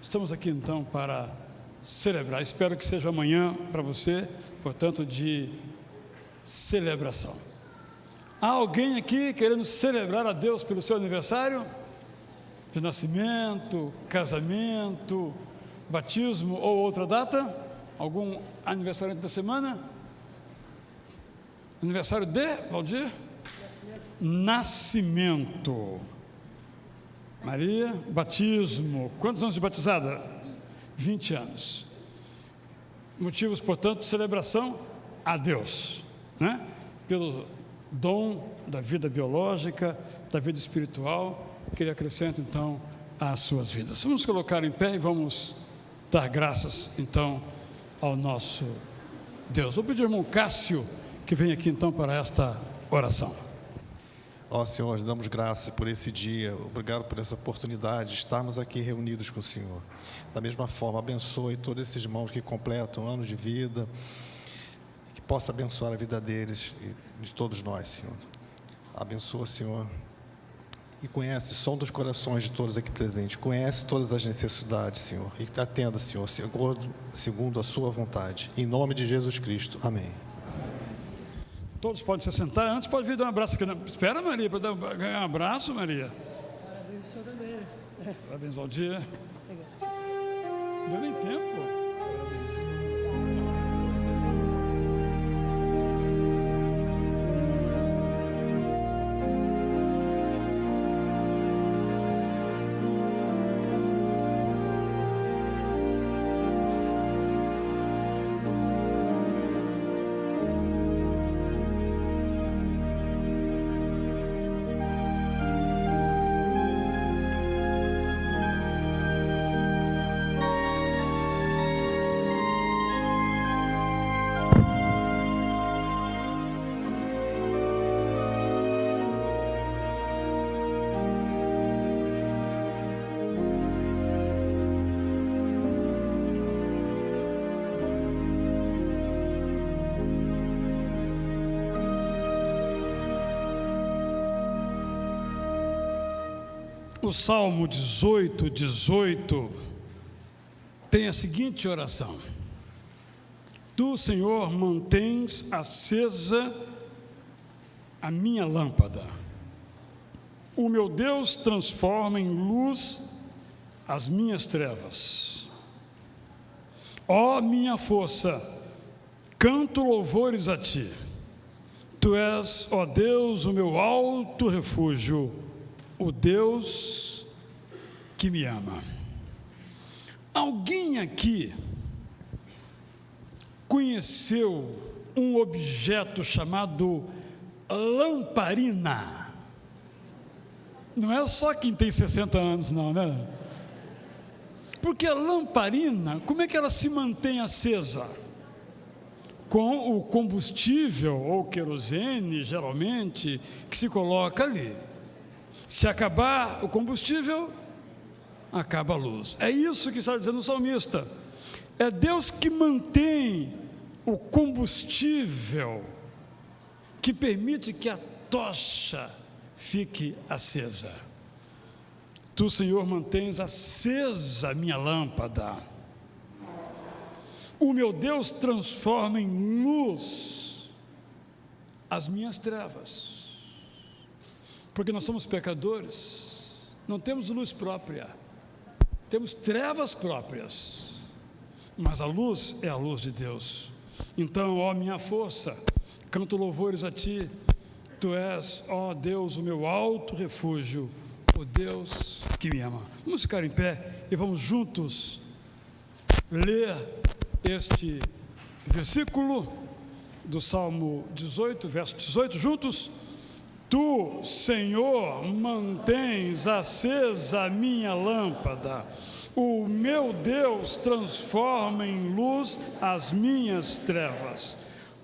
Estamos aqui então para celebrar. Espero que seja amanhã para você, portanto, de celebração. Há alguém aqui querendo celebrar a Deus pelo seu aniversário? De nascimento, casamento, batismo ou outra data? Algum aniversário da semana? Aniversário de, Valdir? Nascimento. Maria, batismo. Quantos anos de batizada? 20 anos. Motivos, portanto, de celebração a Deus, né? Pelo dom da vida biológica, da vida espiritual, que Ele acrescenta, então, às suas vidas. Vamos colocar em pé e vamos dar graças, então, ao nosso Deus. Vou pedir ao irmão Cássio que venha aqui, então, para esta oração. Ó Senhor, damos graças por esse dia, obrigado por essa oportunidade de estarmos aqui reunidos com o Senhor. Da mesma forma, abençoe todos esses irmãos que completam anos de vida, que possa abençoar a vida deles e de todos nós, Senhor. Abençoa, Senhor, e conhece, sonda os corações de todos aqui presentes, conhece todas as necessidades, Senhor, e atenda, Senhor, segundo a sua vontade. Em nome de Jesus Cristo. Amém. Todos podem se sentar. Antes pode vir dar um abraço aqui. Espera, Maria, para ganhar um abraço, Maria. Parabéns ao senhor também. Parabéns ao dia. Não deu nem tempo. O Salmo 18 tem a seguinte oração: Tu, Senhor, mantens acesa a minha lâmpada. O meu Deus transforma em luz as minhas trevas. Ó minha força, canto louvores a Ti. Tu és, ó Deus, o meu alto refúgio, o Deus que me ama. Alguém aqui conheceu um objeto chamado lamparina? Não é só quem tem 60 anos, não, né? Porque a lamparina, como é que ela se mantém acesa? Com o combustível ou querosene, geralmente, que se coloca ali. Se acabar o combustível, acaba a luz. É isso que está dizendo o salmista. É Deus que mantém o combustível, que permite que a tocha fique acesa. Tu, Senhor, mantens acesa a minha lâmpada. O meu Deus transforma em luz as minhas trevas. Porque nós somos pecadores, não temos luz própria, temos trevas próprias, mas a luz é a luz de Deus. Então, ó minha força, canto louvores a Ti. Tu és, ó Deus, o meu alto refúgio, o Deus que me ama. Vamos ficar em pé e vamos juntos ler este versículo do Salmo 18, verso 18, juntos. Tu, Senhor, mantens acesa a minha lâmpada. O meu Deus transforma em luz as minhas trevas.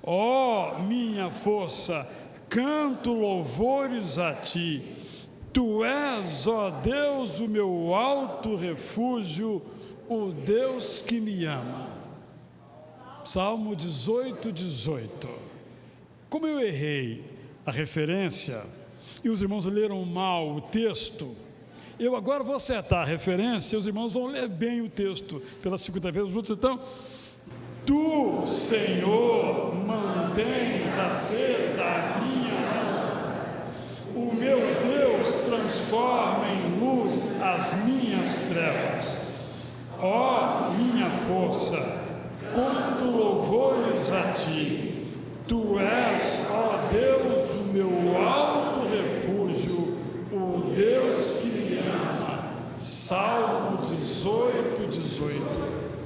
Ó minha força, canto louvores a Ti. Tu és, ó Deus, o meu alto refúgio, o Deus que me ama. Salmo 18. Como eu errei a referência e os irmãos leram mal o texto, Eu agora vou acertar a referência, os irmãos vão ler bem o texto pela segunda vez juntos. Então, tu, Senhor, mantens acesa a minha lâmpada. O meu Deus transforma em luz as minhas trevas. Ó minha força, canto louvores a ti. Tu és, ó Deus, o meu alto refúgio, o Deus que me ama. Salmo 18, 18.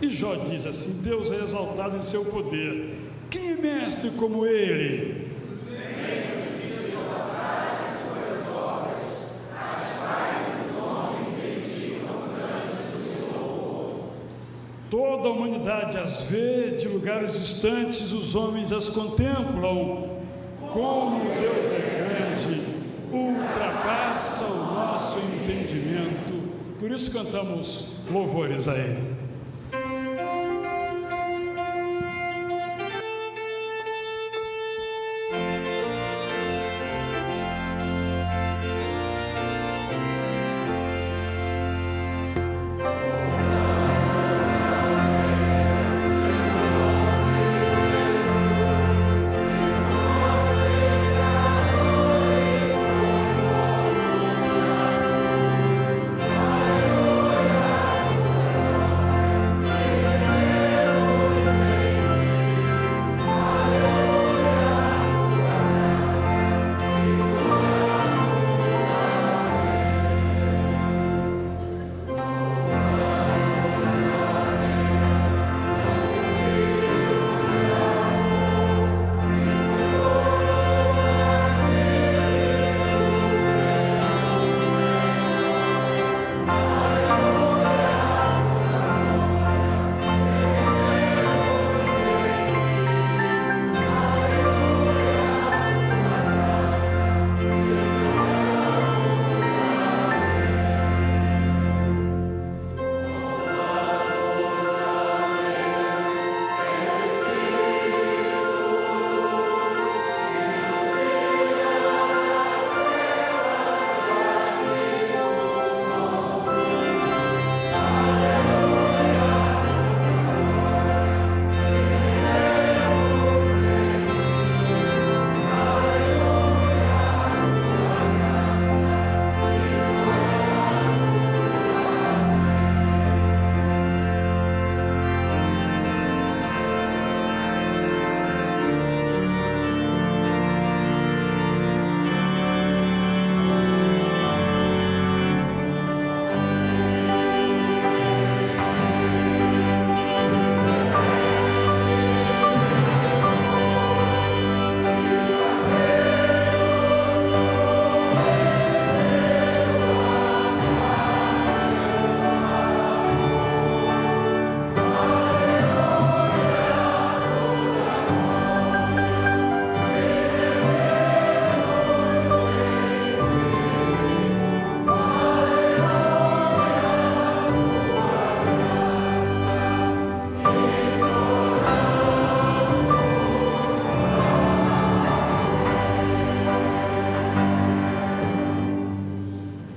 E Jó diz assim: Deus é exaltado em seu poder. Quem é mestre como ele? Toda a humanidade as vê de lugares distantes, os homens as contemplam. Como Deus é grande, ultrapassa o nosso entendimento. Por isso cantamos louvores a Ele.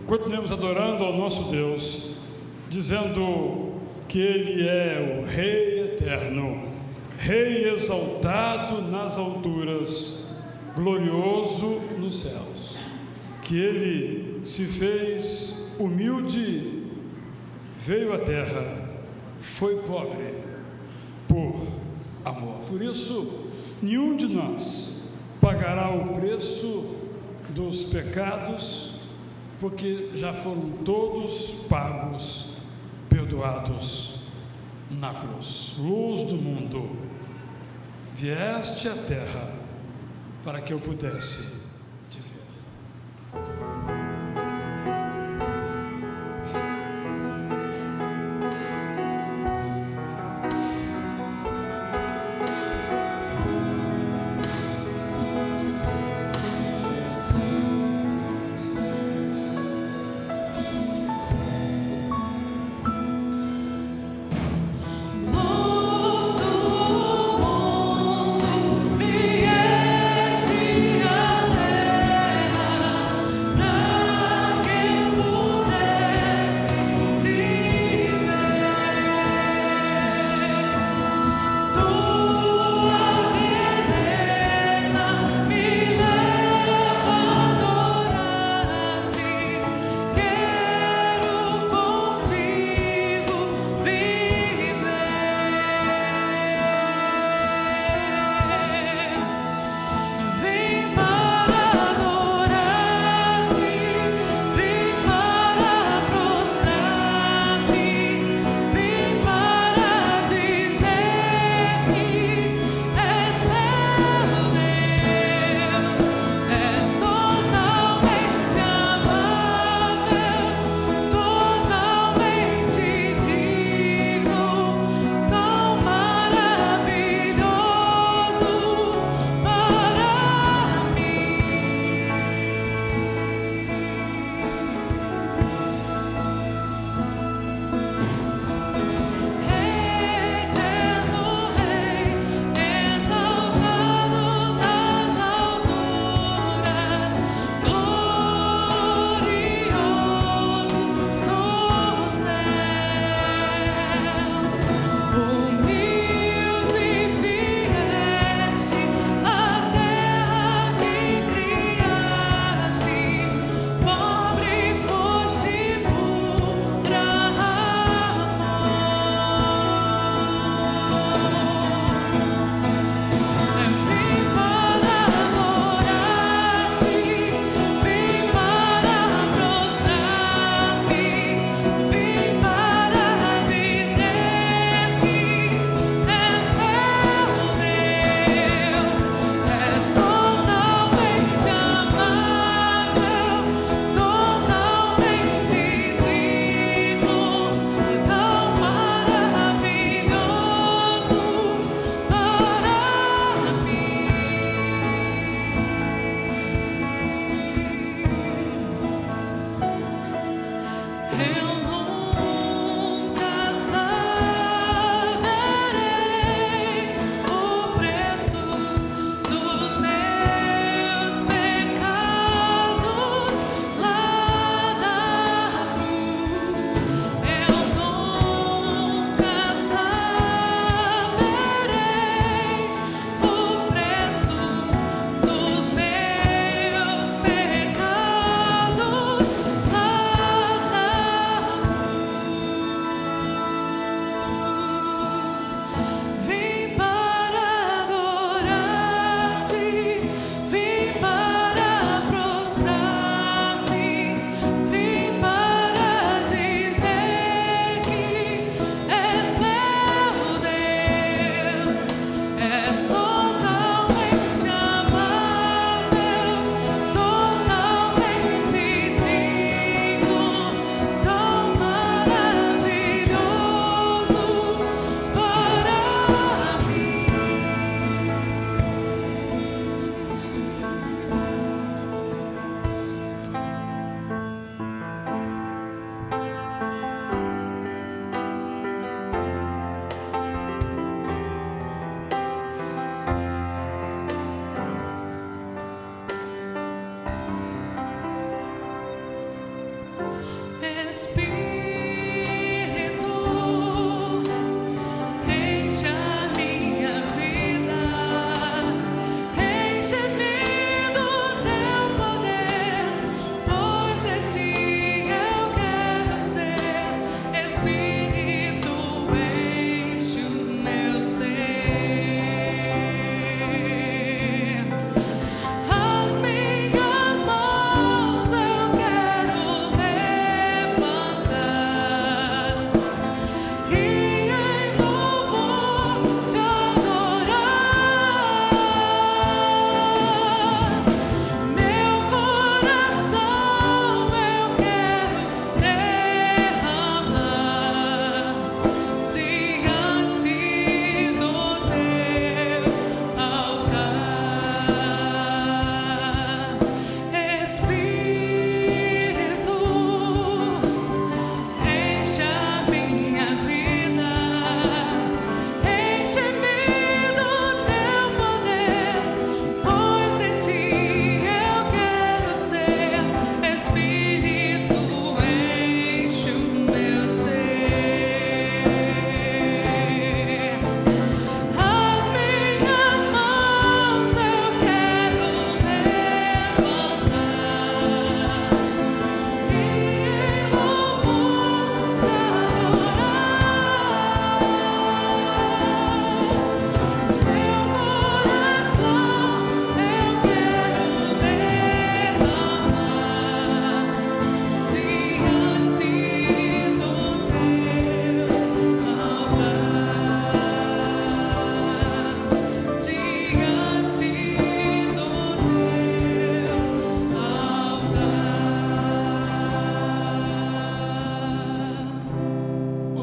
Continuemos adorando ao nosso Deus, dizendo que Ele é o Rei eterno, Rei exaltado nas alturas, glorioso nos céus, que Ele se fez humilde, veio à terra, foi pobre por amor. Por isso, nenhum de nós pagará o preço dos pecados, porque já foram todos pagos, perdoados na cruz. Luz do mundo, vieste à terra para que eu pudesse te ver. Vieste a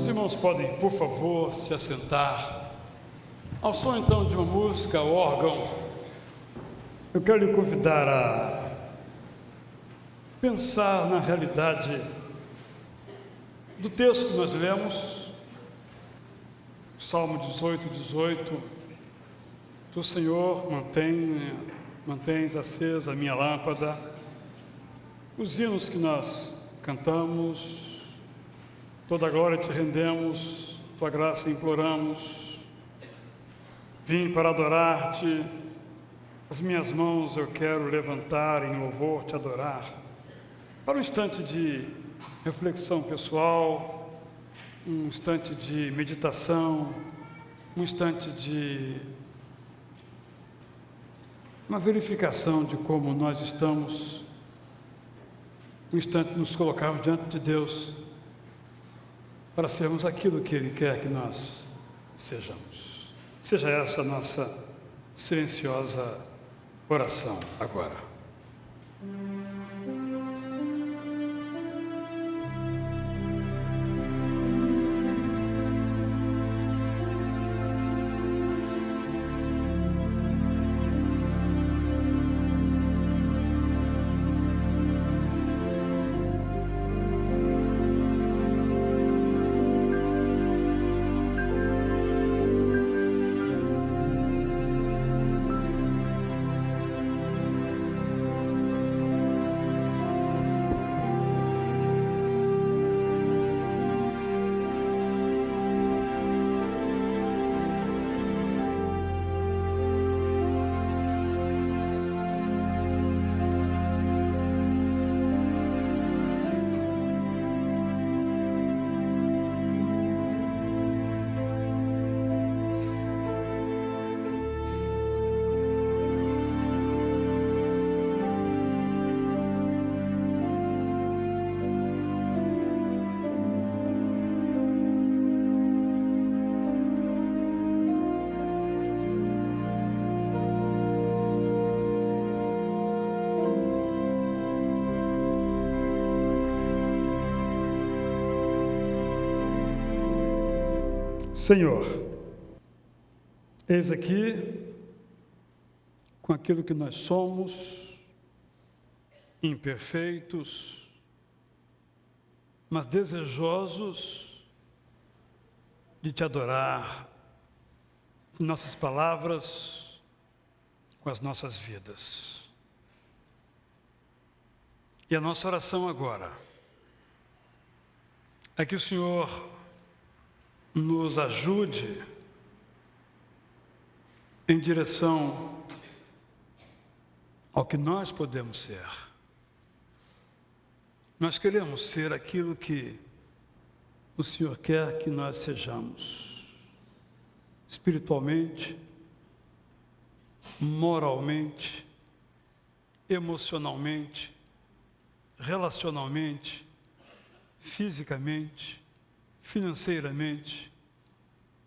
Os irmãos podem, por favor, se assentar. Ao som então de uma música, ao órgão, eu quero lhe convidar a pensar na realidade do texto que nós lemos, Salmo 18. Tu, Senhor, mantens acesa a minha lâmpada. Os hinos que nós cantamos, toda a glória te rendemos, tua graça imploramos. Vim para adorar-te, as minhas mãos eu quero levantar em louvor, te adorar. Para um instante de reflexão pessoal, um instante de meditação, um instante de uma verificação de como nós estamos, um instante de nos colocarmos diante de Deus para sermos aquilo que Ele quer que nós sejamos. Seja essa a nossa silenciosa oração agora. Senhor, eis aqui, com aquilo que nós somos, imperfeitos, mas desejosos de te adorar, com nossas palavras, com as nossas vidas. E a nossa oração agora é que o Senhor nos ajude em direção ao que nós podemos ser. Nós queremos ser aquilo que o Senhor quer que nós sejamos, espiritualmente, moralmente, emocionalmente, relacionalmente, fisicamente, financeiramente,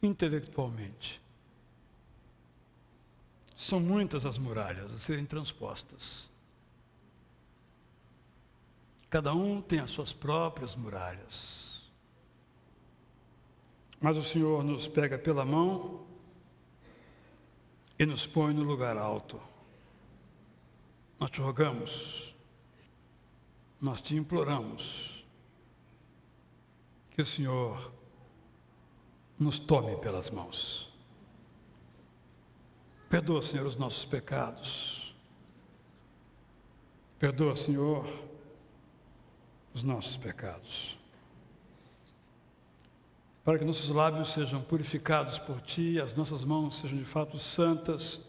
intelectualmente. São muitas as muralhas a serem transpostas. Cada um tem as suas próprias muralhas. Mas o Senhor nos pega pela mão e nos põe no lugar alto. Nós te rogamos, nós te imploramos, que o Senhor nos tome pelas mãos. Perdoa, Senhor, os nossos pecados. Perdoa, Senhor, os nossos pecados. Para que nossos lábios sejam purificados por Ti e as nossas mãos sejam de fato santas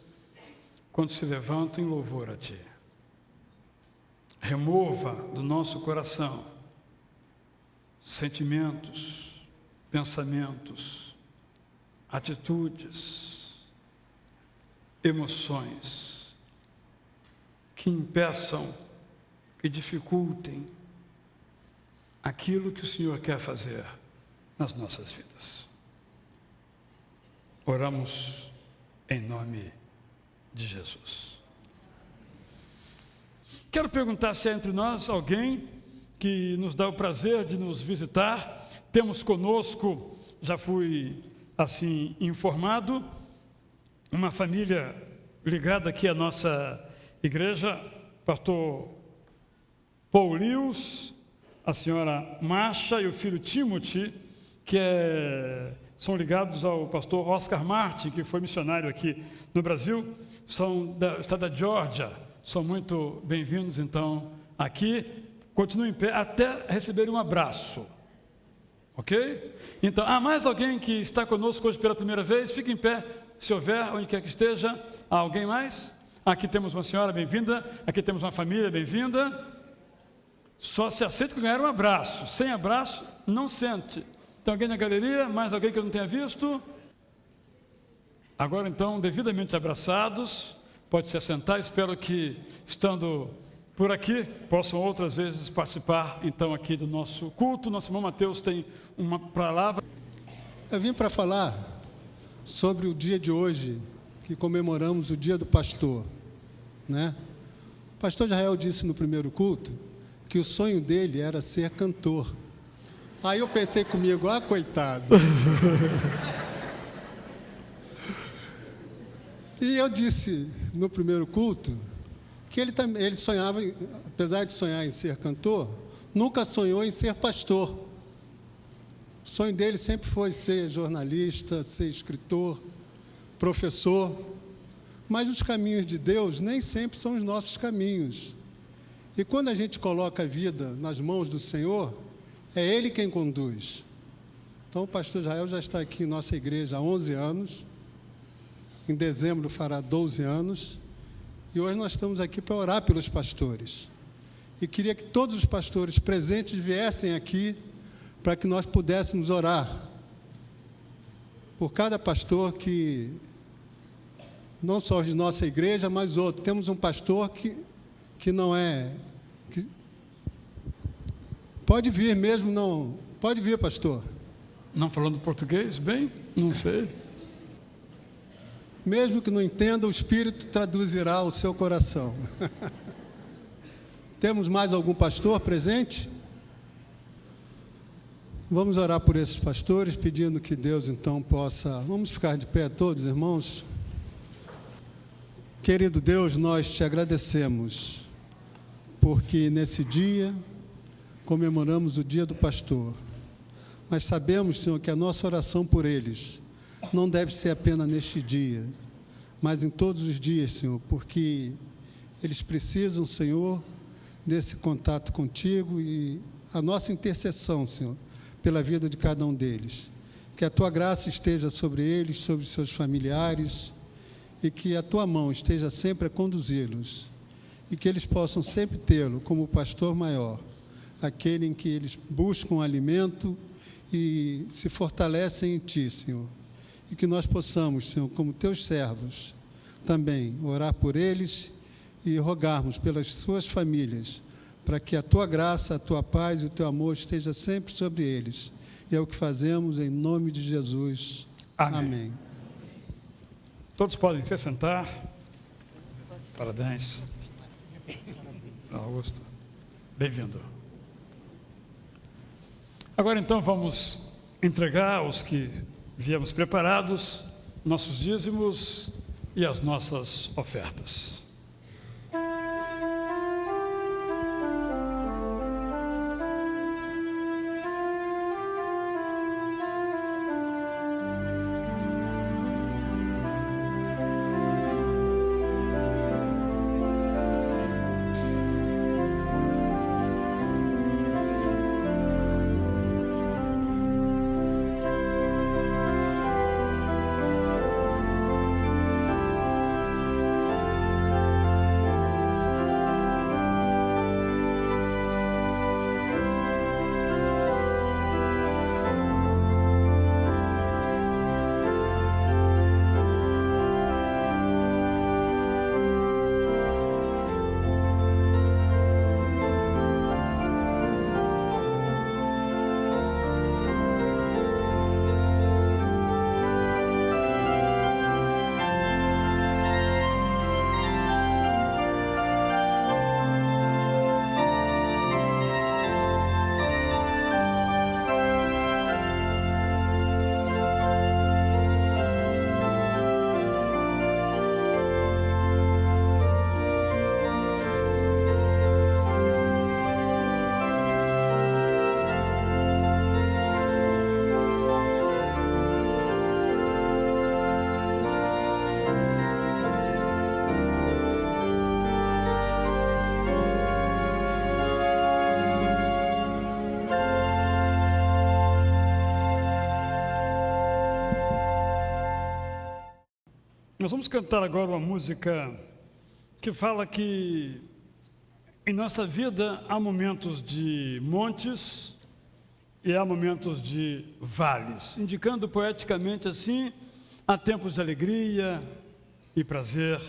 quando se levantam em louvor a Ti. Remova do nosso coração sentimentos, pensamentos, atitudes, emoções que impeçam, que dificultem aquilo que o Senhor quer fazer nas nossas vidas. Oramos em nome de Jesus. Quero perguntar se há entre nós alguém que nos dá o prazer de nos visitar temos conosco, já fui assim informado, uma família ligada aqui à nossa igreja, pastor Paul Lewis, a senhora Masha e o filho Timothy, que são ligados ao pastor Oscar Martin, que foi missionário aqui no Brasil, são do estado da Geórgia. São muito bem-vindos, então, aqui. Continuem em pé até receber um abraço. Ok? Então, há mais alguém que está conosco hoje pela primeira vez? Fique em pé, se houver, onde quer que esteja. Há alguém mais? Aqui temos uma senhora bem-vinda. Aqui temos uma família bem-vinda. Só se aceita que ganhar um abraço. Sem abraço, não sente. Tem alguém na galeria? Mais alguém que eu não tenha visto? Agora, então, devidamente abraçados, pode se assentar. Espero que, estando por aqui, possam outras vezes participar, então, aqui do nosso culto. Nosso irmão Mateus tem uma palavra. Eu vim para falar sobre o dia de hoje, que comemoramos o Dia do Pastor, né? O pastor Israel disse no primeiro culto que o sonho dele era ser cantor. Aí eu pensei comigo, coitado. E eu disse no primeiro culto que ele sonhava, apesar de sonhar em ser cantor, nunca sonhou em ser pastor. O sonho dele sempre foi ser jornalista, ser escritor, professor. Mas os caminhos de Deus nem sempre são os nossos caminhos. E quando a gente coloca a vida nas mãos do Senhor, é Ele quem conduz. Então, o pastor Israel já está aqui em nossa igreja há 11 anos. Em dezembro fará 12 anos. E hoje nós estamos aqui para orar pelos pastores. E queria que todos os pastores presentes viessem aqui para que nós pudéssemos orar por cada pastor que, não só de nossa igreja, mas outro. Temos um pastor que não é... Pode vir mesmo, não... Pode vir, pastor. Não falando português? Bem, não sei. Mesmo que não entenda, o Espírito traduzirá o seu coração. Temos mais algum pastor presente? Vamos orar por esses pastores, pedindo que Deus, então, possa... Vamos ficar de pé todos, irmãos? Querido Deus, nós te agradecemos, porque nesse dia comemoramos o Dia do Pastor. Mas sabemos, Senhor, que a nossa oração por eles não deve ser apenas neste dia, mas em todos os dias, Senhor, porque eles precisam, Senhor, desse contato contigo e a nossa intercessão, Senhor, pela vida de cada um deles. Que a tua graça esteja sobre eles, sobre seus familiares, e que a tua mão esteja sempre a conduzi-los, e que eles possam sempre tê-lo como pastor maior, aquele em que eles buscam alimento e se fortalecem em ti, Senhor. E que nós possamos, Senhor, como teus servos, também orar por eles e rogarmos pelas suas famílias, para que a tua graça, a tua paz e o teu amor esteja sempre sobre eles. E é o que fazemos em nome de Jesus. Amém. Amém. Todos podem se sentar. Parabéns. Augusto, bem-vindo. Agora, então, vamos entregar aos que viemos preparados nossos dízimos e as nossas ofertas. Nós vamos cantar agora uma música que fala que em nossa vida há momentos de montes e há momentos de vales, indicando poeticamente assim, há tempos de alegria e prazer,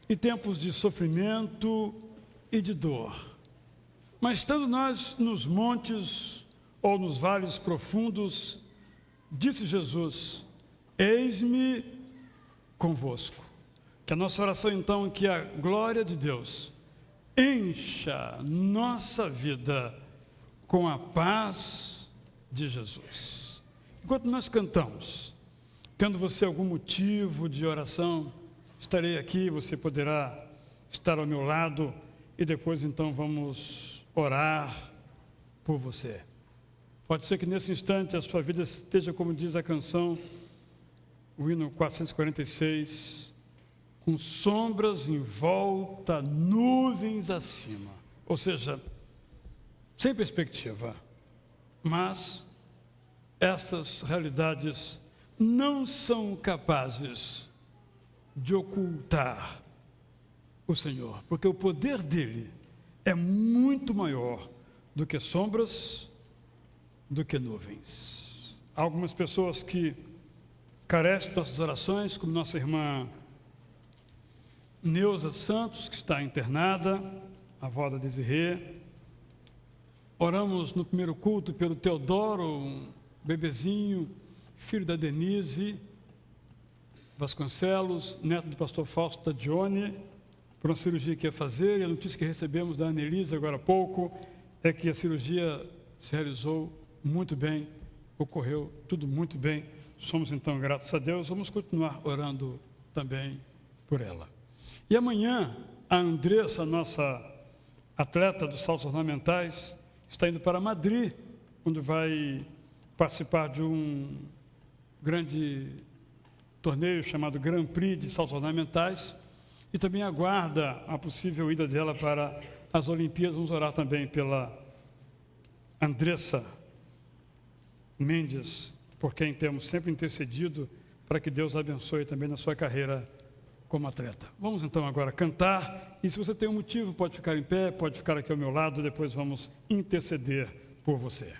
e tempos de sofrimento e de dor. Mas estando nós nos montes ou nos vales profundos, disse Jesus: eis-me convosco. Que a nossa oração então, que a glória de Deus encha nossa vida com a paz de Jesus. Enquanto nós cantamos, tendo você algum motivo de oração, estarei aqui, você poderá estar ao meu lado e depois então vamos orar por você. Pode ser que nesse instante a sua vida esteja, como diz a canção, o hino 446, com sombras em volta, nuvens acima. Ou seja, sem perspectiva. Mas essas realidades não são capazes de ocultar o Senhor, porque o poder dele é muito maior do que sombras, do que nuvens. Há algumas pessoas que carecem de nossas orações, como nossa irmã Neuza Santos, que está internada, a avó da Desirê. Oramos no primeiro culto pelo Teodoro, um bebezinho, filho da Denise Vasconcelos, neto do pastor Fausto da Dione, por uma cirurgia que ia fazer, e a notícia que recebemos da Annelise agora há pouco é que a cirurgia se realizou muito bem, ocorreu tudo muito bem. Somos então gratos a Deus, vamos continuar orando também por ela. E amanhã, a Andressa, nossa atleta dos saltos ornamentais, está indo para Madrid, onde vai participar de um grande torneio chamado Grand Prix de saltos ornamentais, e também aguarda a possível ida dela para as Olimpíadas. Vamos orar também pela Andressa Mendes, por quem temos sempre intercedido, para que Deus abençoe também na sua carreira como atleta. Vamos então agora cantar, e se você tem um motivo, pode ficar em pé, pode ficar aqui ao meu lado, depois vamos interceder por você.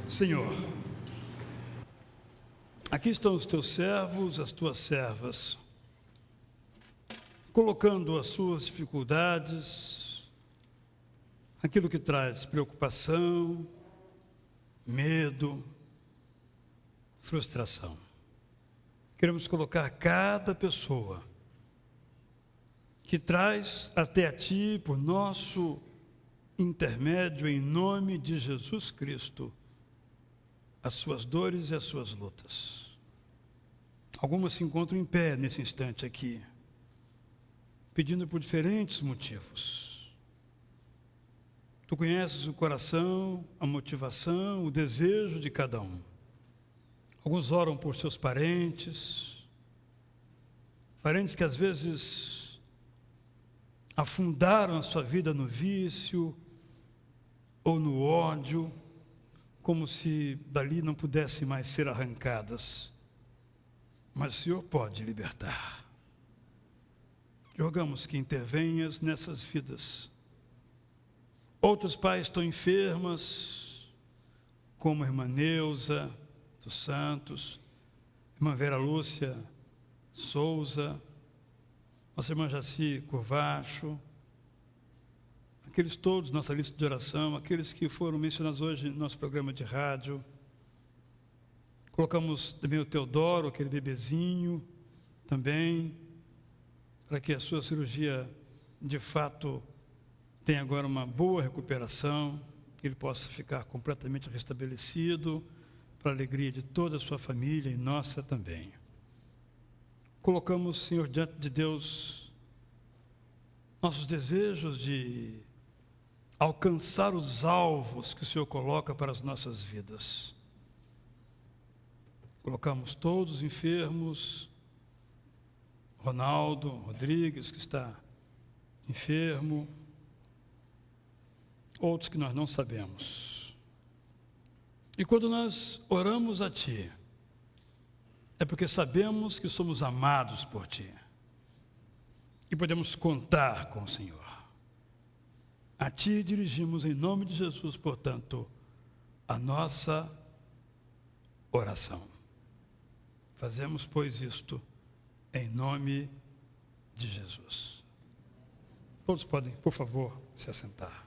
Senhor, aqui estão os teus servos, as tuas servas, colocando as suas dificuldades, aquilo que traz preocupação, medo, frustração. Queremos colocar cada pessoa que traz até a Ti, por nosso intermédio, em nome de Jesus Cristo, as suas dores e as suas lutas. Algumas se encontram em pé nesse instante aqui, pedindo por diferentes motivos. Tu conheces o coração, a motivação, o desejo de cada um. Alguns oram por seus parentes que às vezes afundaram a sua vida no vício ou no ódio, como se dali não pudessem mais ser arrancadas. Mas o Senhor pode libertar. Rogamos que intervenhas nessas vidas. Outros pais estão enfermas, como a irmã Neuza dos Santos, irmã Vera Lúcia Souza, nossa irmã Jaci Curvacho, aqueles todos, nossa lista de oração, aqueles que foram mencionados hoje no nosso programa de rádio. Colocamos também o Teodoro, aquele bebezinho, também, para que a sua cirurgia, de fato, tenha agora uma boa recuperação, que ele possa ficar completamente restabelecido, para a alegria de toda a sua família e nossa também. Colocamos, Senhor, diante de Deus, nossos desejos de alcançar os alvos que o Senhor coloca para as nossas vidas. Colocamos todos os enfermos, Ronaldo Rodrigues, que está enfermo, outros que nós não sabemos. E quando nós oramos a Ti, é porque sabemos que somos amados por Ti e podemos contar com o Senhor. A Ti dirigimos em nome de Jesus, portanto, a nossa oração. Fazemos, pois, isto em nome de Jesus. Todos podem, por favor, se assentar.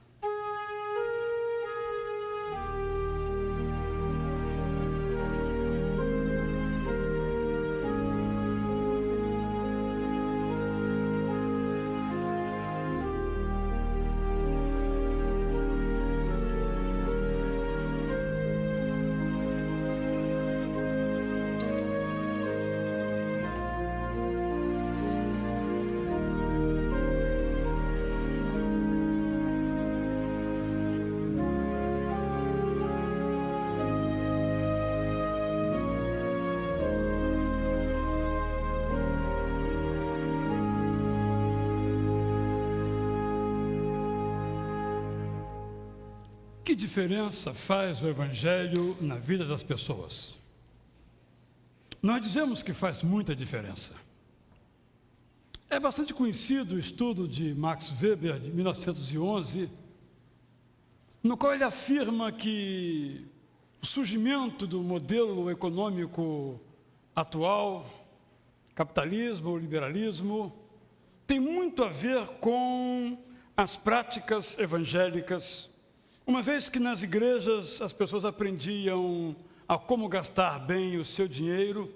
Que diferença faz o Evangelho na vida das pessoas? Nós dizemos que faz muita diferença. É bastante conhecido o estudo de Max Weber, de 1911, no qual ele afirma que o surgimento do modelo econômico atual, capitalismo ou liberalismo, tem muito a ver com as práticas evangélicas. Uma vez que nas igrejas as pessoas aprendiam a como gastar bem o seu dinheiro,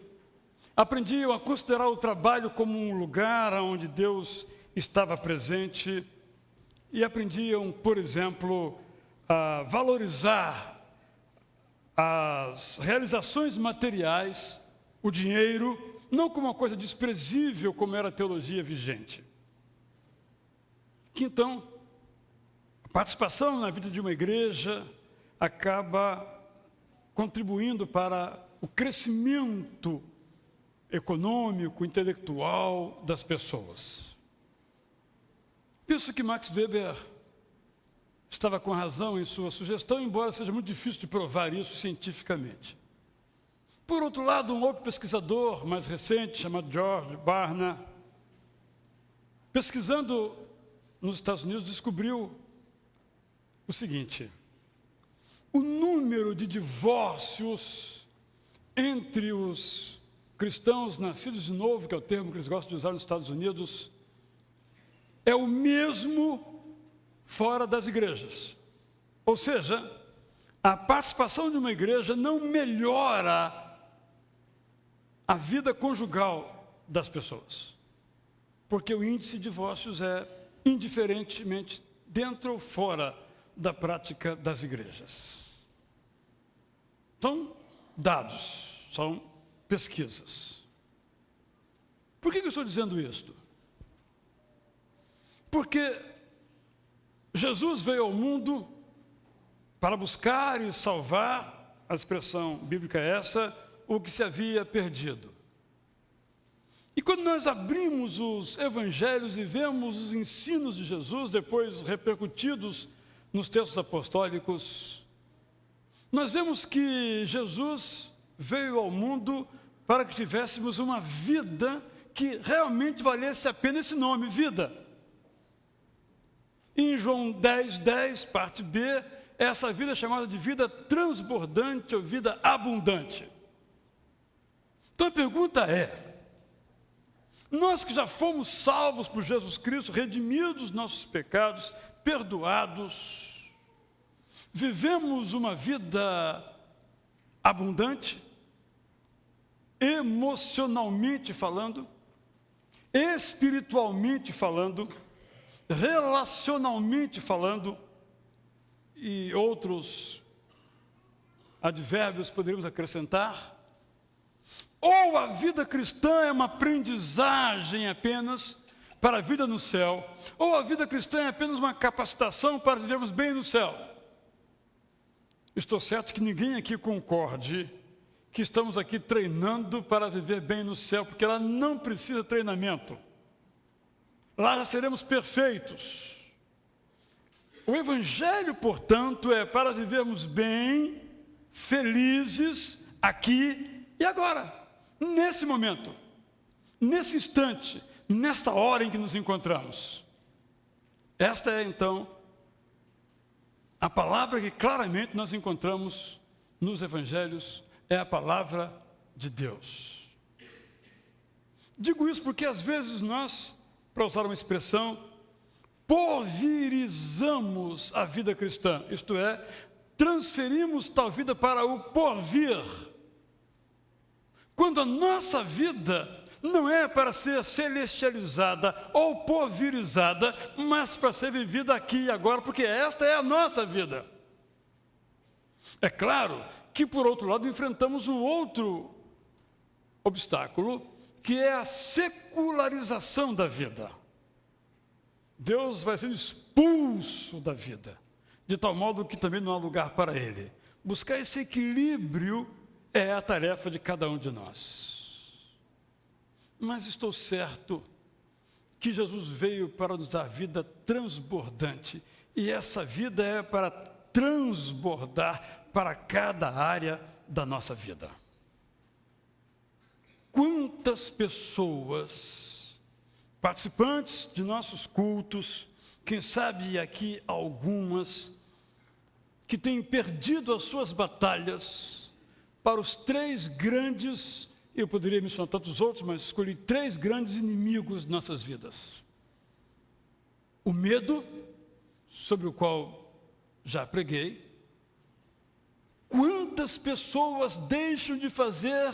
aprendiam a considerar o trabalho como um lugar onde Deus estava presente e aprendiam, por exemplo, a valorizar as realizações materiais, o dinheiro, não como uma coisa desprezível como era a teologia vigente. Que então, participação na vida de uma igreja acaba contribuindo para o crescimento econômico, intelectual das pessoas. Penso que Max Weber estava com razão em sua sugestão, embora seja muito difícil de provar isso cientificamente. Por outro lado, um outro pesquisador mais recente, chamado George Barna, pesquisando nos Estados Unidos, descobriu o seguinte: o número de divórcios entre os cristãos nascidos de novo, que é o termo que eles gostam de usar nos Estados Unidos, é o mesmo fora das igrejas. Ou seja, a participação de uma igreja não melhora a vida conjugal das pessoas, porque o índice de divórcios é indiferentemente dentro ou fora da prática das igrejas. São dados, são pesquisas. Por que eu estou dizendo isto? Porque Jesus veio ao mundo para buscar e salvar, a expressão bíblica é essa, o que se havia perdido. E quando nós abrimos os evangelhos e vemos os ensinos de Jesus, depois repercutidos nos textos apostólicos, nós vemos que Jesus veio ao mundo para que tivéssemos uma vida que realmente valesse a pena esse nome, vida. Em João 10:10, parte B, essa vida é chamada de vida transbordante ou vida abundante. Então a pergunta é: nós que já fomos salvos por Jesus Cristo, redimidos dos nossos pecados, perdoados, vivemos uma vida abundante, emocionalmente falando, espiritualmente falando, relacionalmente falando, e outros advérbios poderíamos acrescentar? Ou a vida cristã é uma aprendizagem apenas para a vida no céu, ou a vida cristã é apenas uma capacitação para vivermos bem no céu. Estou certo que ninguém aqui concorde que estamos aqui treinando para viver bem no céu, porque lá não precisa treinamento. Lá já seremos perfeitos. O Evangelho, portanto, é para vivermos bem, felizes, aqui e agora, nesse momento, nesse instante, nesta hora em que nos encontramos. Esta é, então, a palavra que claramente nós encontramos nos Evangelhos, é a palavra de Deus. Digo isso porque às vezes nós, para usar uma expressão, porvirizamos a vida cristã, isto é, transferimos tal vida para o porvir, quando a nossa vida não é para ser celestializada ou porvirizada, mas para ser vivida aqui e agora, porque esta é a nossa vida. É claro que, por outro lado, enfrentamos um outro obstáculo, que é a secularização da vida. Deus vai sendo expulso da vida, de tal modo que também não há lugar para Ele. Buscar esse equilíbrio é a tarefa de cada um de nós. Mas estou certo que Jesus veio para nos dar vida transbordante, e essa vida é para transbordar para cada área da nossa vida. Quantas pessoas, participantes de nossos cultos, quem sabe aqui algumas, que têm perdido as suas batalhas para os três grandes, eu poderia mencionar tantos outros, mas escolhi três grandes inimigos de nossas vidas. O medo, sobre o qual já preguei. Quantas pessoas deixam de fazer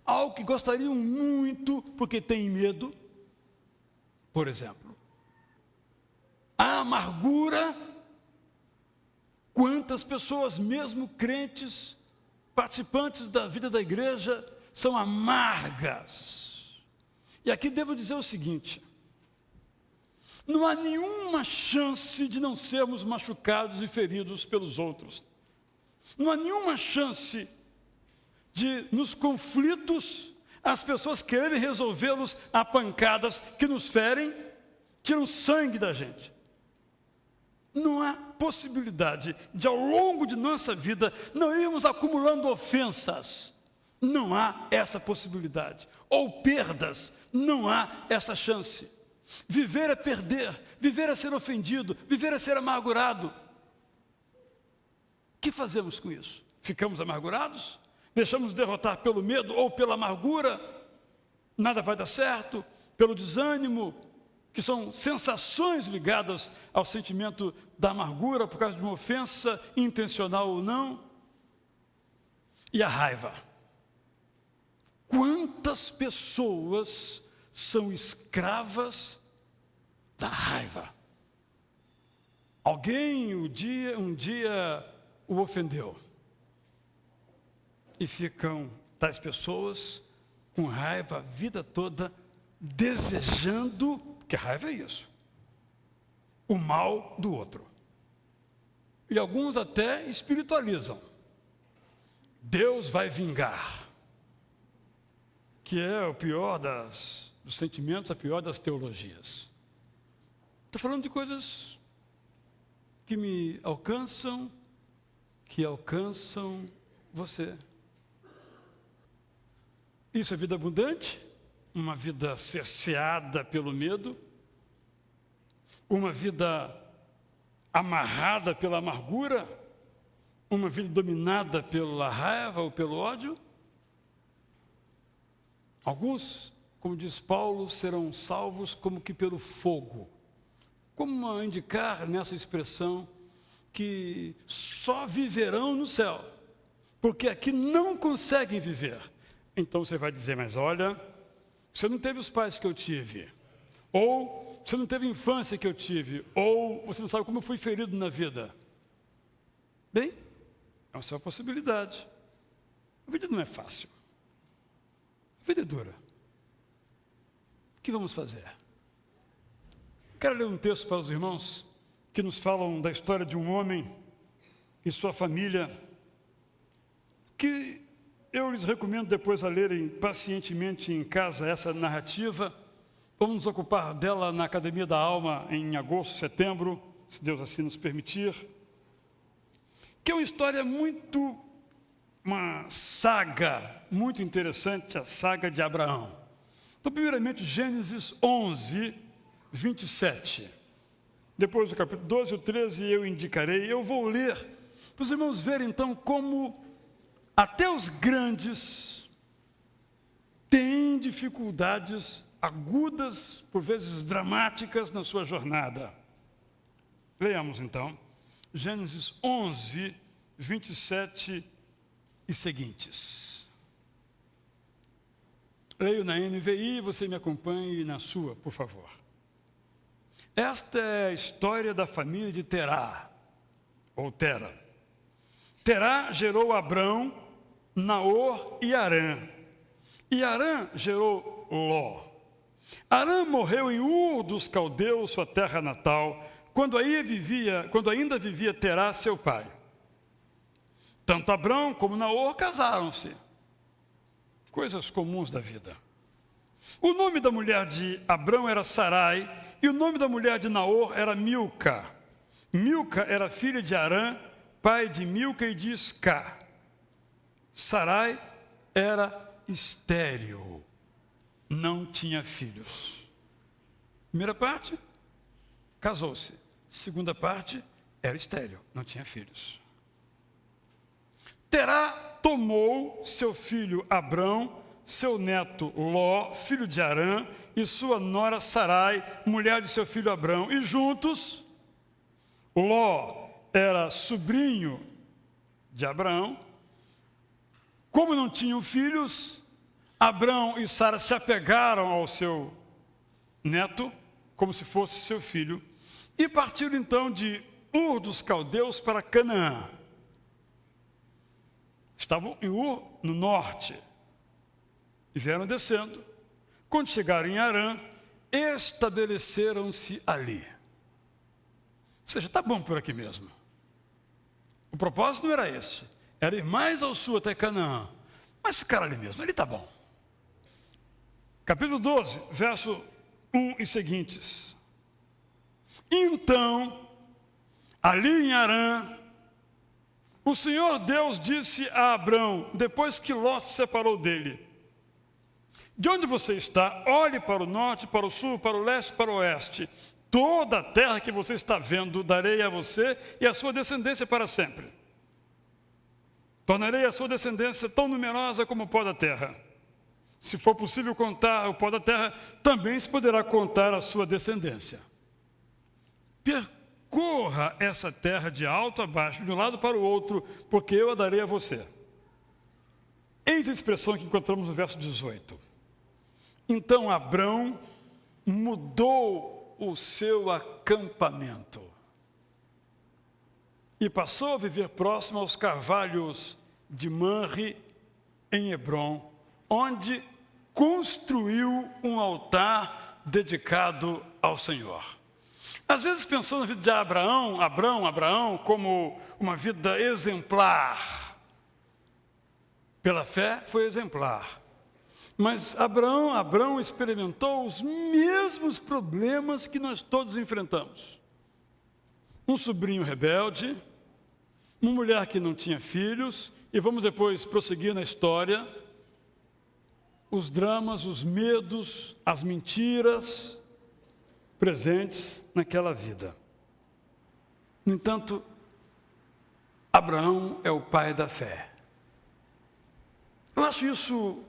algo que gostariam muito porque têm medo? Por exemplo, a amargura. Quantas pessoas, mesmo crentes, participantes da vida da igreja, são amargas. E aqui devo dizer o seguinte: não há nenhuma chance de não sermos machucados e feridos pelos outros. Não há nenhuma chance de, nos conflitos, as pessoas quererem resolvê-los a pancadas que nos ferem, tiram sangue da gente. Não há possibilidade de, ao longo de nossa vida, não irmos acumulando ofensas. Não há essa possibilidade. Ou perdas, não há essa chance. Viver é perder, viver é ser ofendido, viver é ser amargurado. Que fazemos com isso? Ficamos amargurados? Deixamos derrotar pelo medo ou pela amargura? Nada vai dar certo? Pelo desânimo, que são sensações ligadas ao sentimento da amargura por causa de uma ofensa, intencional ou não? E a raiva? Quantas pessoas são escravas da raiva? Alguém um dia o ofendeu. E ficam tais pessoas com raiva a vida toda, desejando, porque raiva é isso, o mal do outro. E alguns até espiritualizam. Deus vai vingar, que é o pior dos sentimentos, a pior das teologias. Estou falando de coisas que me alcançam, que alcançam você. Isso é vida abundante, uma vida cerceada pelo medo, uma vida amarrada pela amargura, uma vida dominada pela raiva ou pelo ódio. Alguns, como diz Paulo, serão salvos como que pelo fogo. Como a indicar nessa expressão que só viverão no céu, porque aqui não conseguem viver. Então você vai dizer, mas olha, você não teve os pais que eu tive, ou você não teve a infância que eu tive, ou você não sabe como eu fui ferido na vida. Bem, é uma só possibilidade. A vida não é fácil. A vida é dura. O que vamos fazer? Quero ler um texto para os irmãos que nos falam da história de um homem e sua família, que eu lhes recomendo depois a lerem pacientemente em casa essa narrativa. Vamos nos ocupar dela na Academia da Alma em agosto, setembro, se Deus assim nos permitir. Que é uma história uma saga muito interessante, a saga de Abraão. Então, primeiramente, Gênesis 11, 27. Depois do capítulo 12 e 13 eu indicarei. Eu vou ler para os irmãos verem então como até os grandes têm dificuldades agudas, por vezes dramáticas, na sua jornada. Leamos então, Gênesis 11, 27 e seguintes. Leio na NVI, você me acompanhe na sua, por favor. Esta é a história da família de Terá, ou Tera. Terá gerou Abrão, Naor e Harã. E Harã gerou Ló. Harã morreu em Ur dos Caldeus, sua terra natal, quando ainda vivia Terá, seu pai. Tanto Abrão como Naor casaram-se. Coisas comuns da vida. O nome da mulher de Abrão era Sarai, e o nome da mulher de Naor era Milca. Milca era filha de Harã, pai de Milca e de Isca. Sarai era estéril, não tinha filhos. Primeira parte, casou-se. Segunda parte, era estéril, não tinha filhos. Terá tomou seu filho Abrão, seu neto Ló, filho de Harã, e sua nora Sarai, mulher de seu filho Abrão, e juntos, Ló era sobrinho de Abraão. Como não tinham filhos, Abrão e Sara se apegaram ao seu neto, como se fosse seu filho, e partiram então de Ur dos Caldeus para Canaã. Estavam em Ur, no norte, e vieram descendo. Quando chegaram em Harã, estabeleceram-se ali. Ou seja, está bom por aqui mesmo. O propósito não era esse, era ir mais ao sul até Canaã, mas ficaram ali mesmo, ali está bom. Capítulo 12, verso 1 e seguintes. Então, ali em Harã, o Senhor Deus disse a Abrão, depois que Ló se separou dele: de onde você está, olhe para o norte, para o sul, para o leste, para o oeste. Toda a terra que você está vendo, darei a você e à sua descendência para sempre. Tornarei a sua descendência tão numerosa como o pó da terra. Se for possível contar o pó da terra, também se poderá contar a sua descendência. Percorra essa terra de alto a baixo, de um lado para o outro, porque eu a darei a você. Eis a expressão que encontramos no verso 18. Então Abrão mudou o seu acampamento e passou a viver próximo aos carvalhos de Manre, em Hebrom, onde construiu um altar dedicado ao Senhor. Às vezes pensamos na vida de Abraão como uma vida exemplar. Pela fé foi exemplar. Mas Abraão experimentou os mesmos problemas que nós todos enfrentamos. Um sobrinho rebelde, uma mulher que não tinha filhos, e vamos depois prosseguir na história, os dramas, os medos, as mentiras presentes naquela vida. No entanto, Abraão é o pai da fé. Eu acho isso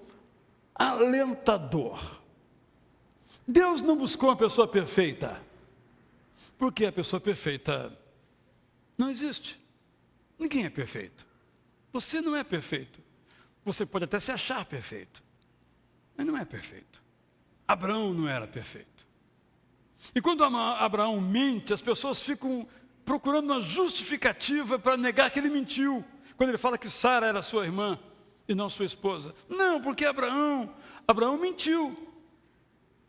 alentador. Deus não buscou uma pessoa perfeita, porque a pessoa perfeita não existe. Ninguém é perfeito. Você não é perfeito. Você pode até se achar perfeito, mas não é perfeito. Abraão não era perfeito. E quando Abraão mente, as pessoas ficam procurando uma justificativa para negar que ele mentiu. Quando ele fala que Sara era sua irmã e não sua esposa. Não, porque Abraão mentiu.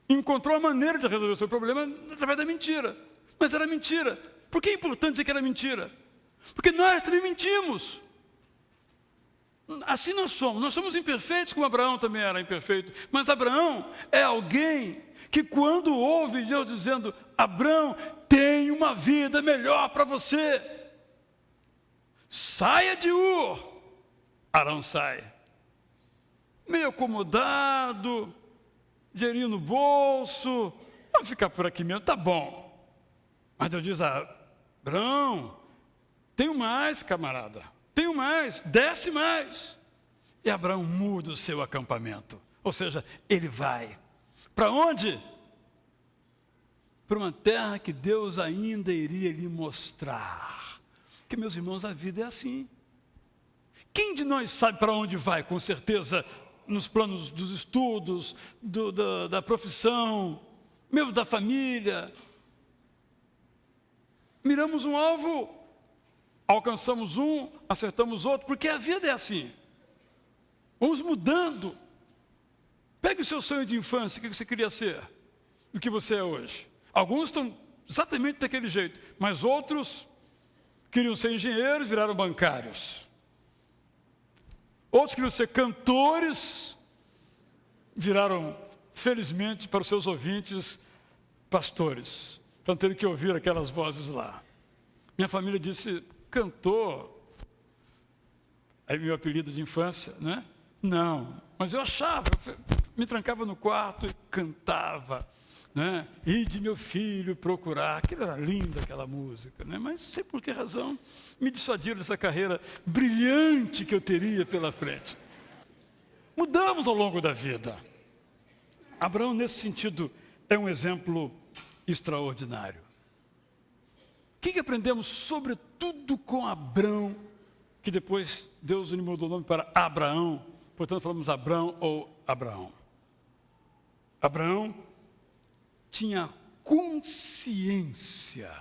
Encontrou a maneira de resolver o seu problema através da mentira. Mas era mentira. Por que é importante dizer que era mentira? Porque nós também mentimos. Assim nós somos imperfeitos, como Abraão também era imperfeito. Mas Abraão é alguém que quando ouve Deus dizendo, Abraão, tem uma vida melhor para você. Saia de Ur. Arão sai. Meio acomodado, dinheirinho no bolso, vamos ficar por aqui mesmo, tá bom. Mas Deus diz, Abraão, tenho mais, camarada, tenho mais, desce mais. E Abraão muda o seu acampamento, ou seja, ele vai. Para onde? Para uma terra que Deus ainda iria lhe mostrar. Porque, meus irmãos, a vida é assim. Quem de nós sabe para onde vai, com certeza, nos planos dos estudos, da profissão, mesmo da família? Miramos um alvo, alcançamos um, acertamos outro, porque a vida é assim. Vamos mudando. Pegue o seu sonho de infância, o que você queria ser, o que você é hoje. Alguns estão exatamente daquele jeito, mas outros queriam ser engenheiros, viraram bancários. Outros queriam ser cantores, viraram, felizmente, para os seus ouvintes, pastores. Para ter que ouvir aquelas vozes lá. Minha família disse, cantor, aí meu apelido de infância, né? Não, mas eu achava, me trancava no quarto e cantava, né? Ide meu filho procurar, aquilo era lindo, aquela música, né? Mas não sei por que razão me dissuadiram dessa carreira brilhante que eu teria pela frente. Mudamos ao longo da vida. Abraão, nesse sentido, é um exemplo extraordinário. O que aprendemos sobretudo com Abrão, que depois Deus mudou o nome para Abraão, portanto falamos Abrão ou Abraão. Abraão tinha consciência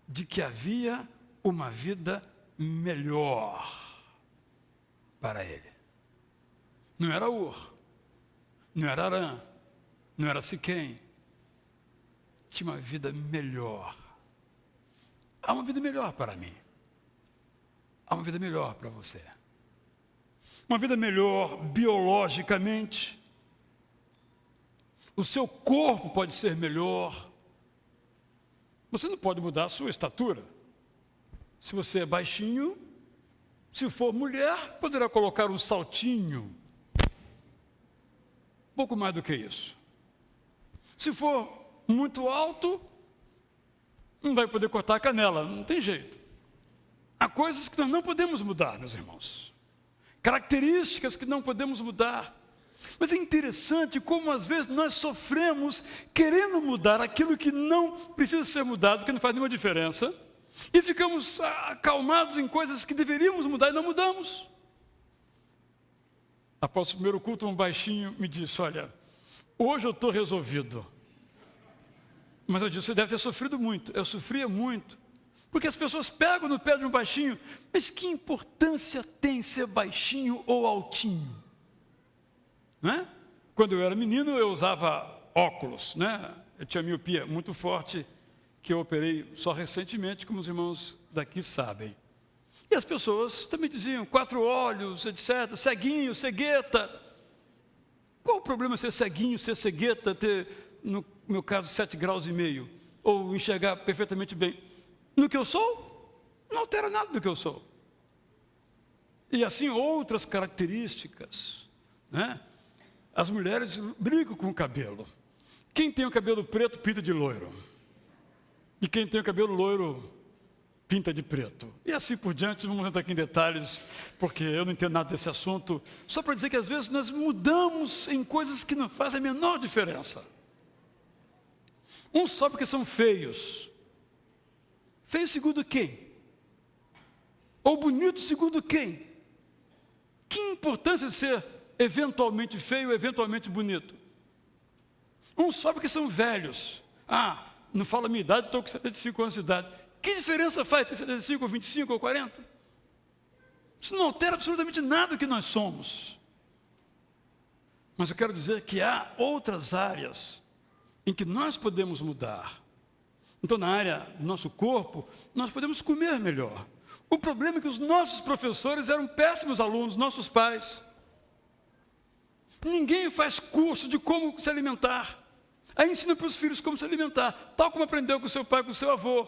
de que havia uma vida melhor para ele. Não era Ur, não era Arã, não era Siquém. Tinha uma vida melhor. Há uma vida melhor para mim. Há uma vida melhor para você. Uma vida melhor biologicamente. O seu corpo pode ser melhor. Você não pode mudar a sua estatura. Se você é baixinho, se for mulher, poderá colocar um saltinho. Pouco mais do que isso. Se for muito alto, não vai poder cortar a canela, não tem jeito. Há coisas que nós não podemos mudar, meus irmãos. Características que não podemos mudar. Mas é interessante como às vezes nós sofremos querendo mudar aquilo que não precisa ser mudado, que não faz nenhuma diferença, e ficamos acalmados em coisas que deveríamos mudar e não mudamos. Após o primeiro culto, um baixinho me disse: olha, hoje eu estou resolvido. Mas eu disse: você deve ter sofrido muito. Eu sofria muito. Porque as pessoas pegam no pé de um baixinho, mas que importância tem ser baixinho ou altinho? Não é? Quando eu era menino, eu usava óculos, né? Eu tinha miopia muito forte, que eu operei só recentemente, como os irmãos daqui sabem. E as pessoas também diziam 4 olhos, etc., ceguinho, cegueta. Qual o problema ser ceguinho, ser cegueta, ter, no meu caso, 7,5 graus, ou enxergar perfeitamente bem? No que eu sou, não altera nada do que eu sou. E assim outras características, né? As mulheres brigam com o cabelo. Quem tem o cabelo preto, pinta de loiro. E quem tem o cabelo loiro, pinta de preto. E assim por diante, não vamos entrar aqui em detalhes, porque eu não entendo nada desse assunto. Só para dizer que às vezes nós mudamos em coisas que não fazem a menor diferença. Uns só porque são feios. Feio segundo quem? Ou bonito segundo quem? Que importância de ser eventualmente feio, eventualmente bonito? Uns só porque são velhos. Não fala a minha idade, estou com 75 anos de idade. Que diferença faz ter 75 ou 25 ou 40? Isso não altera absolutamente nada do que nós somos. Mas eu quero dizer que há outras áreas em que nós podemos mudar. Então, na área do nosso corpo, nós podemos comer melhor. O problema é que os nossos professores eram péssimos alunos, nossos pais. Ninguém faz curso de como se alimentar. Aí ensina para os filhos como se alimentar, tal como aprendeu com seu pai, com seu avô.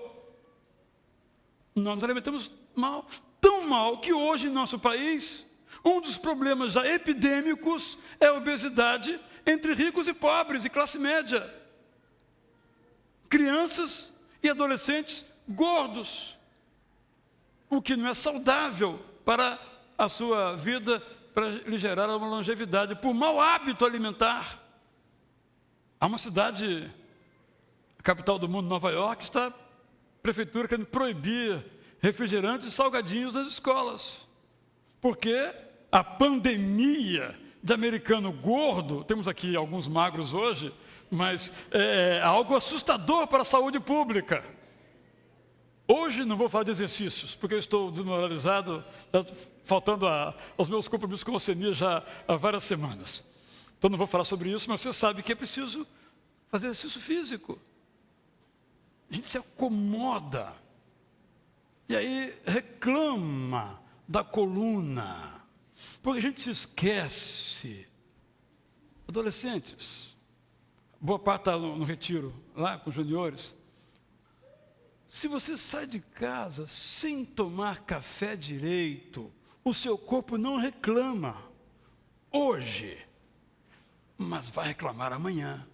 Nós nos alimentamos mal, tão mal que hoje em nosso país, um dos problemas já epidêmicos é a obesidade entre ricos e pobres e classe média. Crianças e adolescentes gordos, o que não é saudável para a sua vida, para lhe gerar uma longevidade, por mau hábito alimentar. Há uma cidade, a capital do mundo, Nova York, está a prefeitura querendo proibir refrigerantes e salgadinhos nas escolas, porque a pandemia de americano gordo, temos aqui alguns magros hoje, mas é algo assustador para a saúde pública. Hoje não vou falar de exercícios, porque eu estou desmoralizado, faltando aos meus compromissos com a Ocenia já há várias semanas. Então não vou falar sobre isso, mas você sabe que é preciso fazer exercício físico. A gente se acomoda, e aí reclama da coluna, porque a gente se esquece. Adolescentes, boa parte está no retiro, lá com os juniores. Se você sai de casa sem tomar café direito, o seu corpo não reclama hoje, mas vai reclamar amanhã.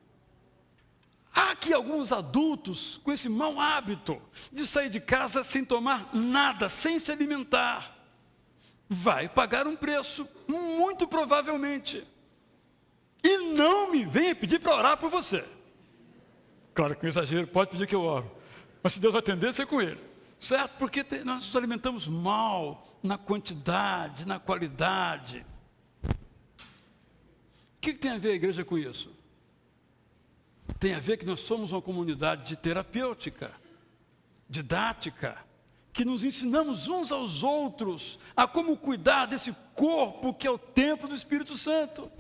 Há aqui alguns adultos com esse mau hábito de sair de casa sem tomar nada, sem se alimentar. Vai pagar um preço, muito provavelmente. E não me venha pedir para orar por você. Claro que é um exagero, pode pedir que eu oro. Mas se Deus vai atender, você é com Ele. Certo? Porque nós nos alimentamos mal na quantidade, na qualidade. O que tem a ver a igreja com isso? Tem a ver que nós somos uma comunidade terapêutica, didática, que nos ensinamos uns aos outros a como cuidar desse corpo que é o templo do Espírito Santo.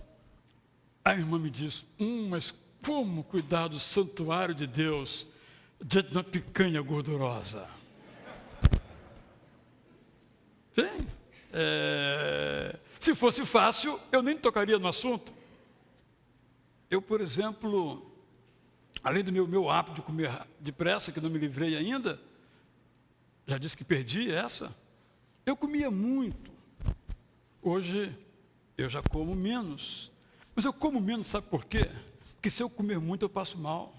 A irmã me diz, mas como cuidar do santuário de Deus diante de uma picanha gordurosa? Bem, se fosse fácil, eu nem tocaria no assunto. Eu, por exemplo, além do meu hábito de comer depressa, que não me livrei ainda, já disse que perdi essa, eu comia muito. Hoje, eu já como menos. Mas eu como menos, sabe por quê? Porque se eu comer muito, eu passo mal.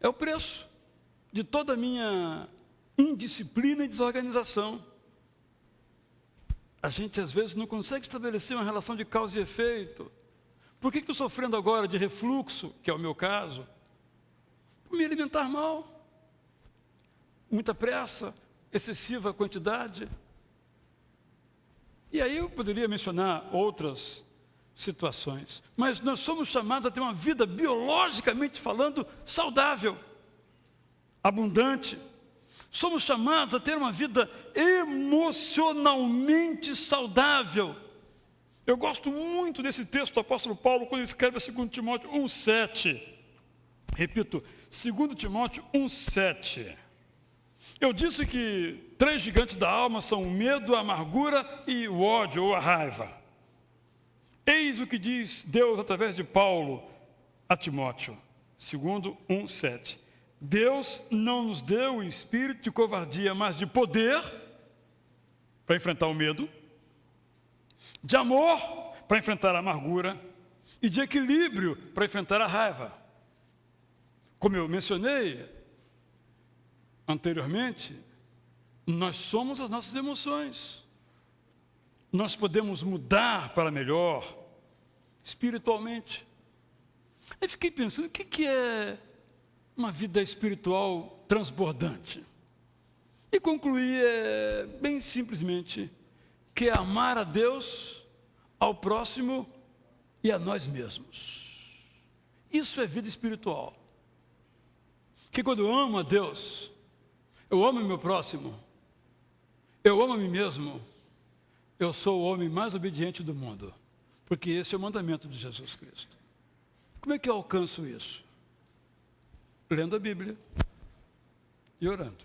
É o preço de toda a minha indisciplina e desorganização. A gente às vezes não consegue estabelecer uma relação de causa e efeito. Por que estou sofrendo agora de refluxo, que é o meu caso? Por me alimentar mal. Muita pressa, excessiva quantidade. E aí eu poderia mencionar outras situações. Mas nós somos chamados a ter uma vida, biologicamente falando, saudável, abundante. Somos chamados a ter uma vida emocionalmente saudável. Eu gosto muito desse texto do apóstolo Paulo, quando ele escreve a 2 Timóteo 1,7. Repito, 2 Timóteo 1,7. Eu disse que 3 gigantes da alma são o medo, a amargura e o ódio ou a raiva. Eis o que diz Deus através de Paulo a Timóteo, 2 1,7. Deus não nos deu o espírito de covardia, mas de poder, para enfrentar o medo, de amor, para enfrentar a amargura, e de equilíbrio, para enfrentar a raiva. Como eu mencionei anteriormente, nós somos as nossas emoções. Nós podemos mudar para melhor, espiritualmente. Aí fiquei pensando, o que é uma vida espiritual transbordante? E concluí bem simplesmente que é amar a Deus, ao próximo e a nós mesmos. Isso é vida espiritual. Que quando eu amo a Deus, eu amo o meu próximo, eu amo a mim mesmo, eu sou o homem mais obediente do mundo, porque esse é o mandamento de Jesus Cristo. Como é que eu alcanço isso? Lendo a Bíblia e orando.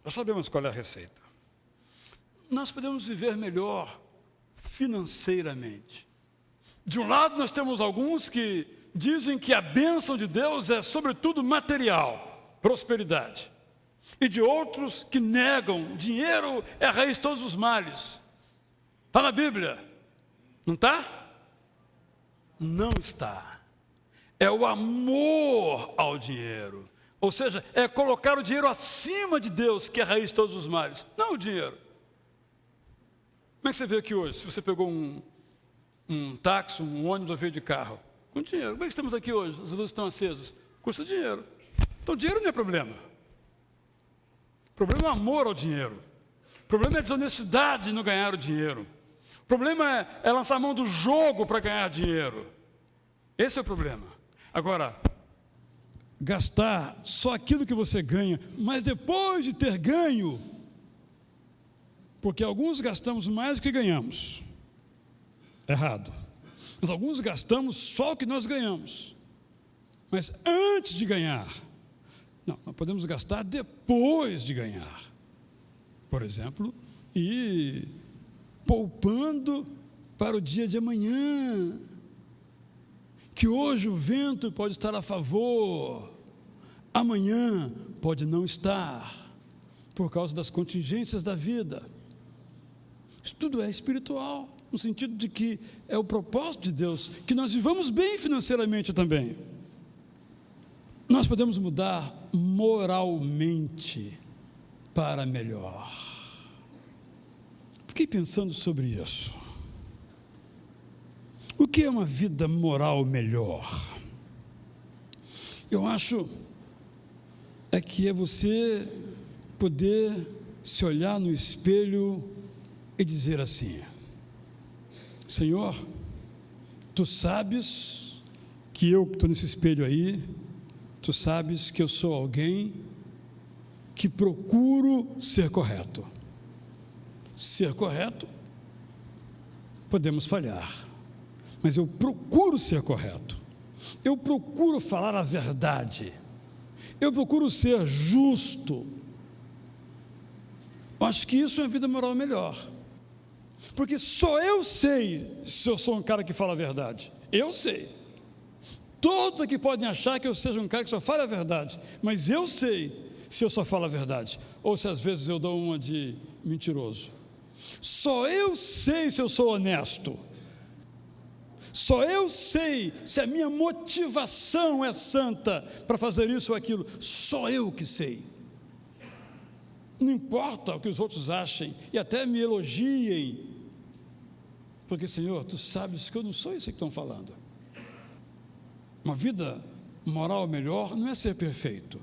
Nós sabemos qual é a receita. Nós podemos viver melhor financeiramente. De um lado, nós temos alguns que dizem que a bênção de Deus é, sobretudo, material, prosperidade. E de outros que negam, dinheiro é a raiz de todos os males. Está na Bíblia, não está? Não está. É o amor ao dinheiro. Ou seja, é colocar o dinheiro acima de Deus, que é a raiz de todos os males. Não o dinheiro. Como é que você vê aqui hoje? Se você pegou um táxi, um ônibus ou veio de carro, com dinheiro. Como é que estamos aqui hoje? As luzes estão acesas. Custa dinheiro. Então, dinheiro não é problema. O problema é o amor ao dinheiro. O problema é a desonestidade de não ganhar o dinheiro. O problema é lançar a mão do jogo para ganhar dinheiro. Esse é o problema. Agora, gastar só aquilo que você ganha, mas depois de ter ganho, porque alguns gastamos mais do que ganhamos. Errado. Mas alguns gastamos só o que nós ganhamos. Mas antes de ganhar, não, nós podemos gastar depois de ganhar. Por exemplo, e poupando para o dia de amanhã. Que hoje o vento pode estar a favor, amanhã pode não estar, por causa das contingências da vida. Isso tudo é espiritual, no sentido de que é o propósito de Deus, que nós vivamos bem financeiramente também. Nós podemos mudar moralmente para melhor. Fiquei pensando sobre isso. O que é uma vida moral melhor? Eu acho que é você poder se olhar no espelho e dizer assim: Senhor, Tu sabes que eu estou nesse espelho aí, Tu sabes que eu sou alguém que procuro ser correto. Ser correto, podemos falhar. Mas eu procuro ser correto, eu procuro falar a verdade, eu procuro ser justo. Acho que isso é uma vida moral melhor, porque só eu sei se eu sou um cara que fala a verdade. Eu sei. Todos aqui podem achar que eu seja um cara que só fala a verdade, mas eu sei se eu só falo a verdade, ou se às vezes eu dou uma de mentiroso. Só eu sei se eu sou honesto. Só eu sei se a minha motivação é santa para fazer isso ou aquilo. Só eu que sei. Não importa o que os outros achem e até me elogiem, porque, Senhor, Tu sabes que eu não sou isso que estão falando. Uma vida moral melhor não é ser perfeito.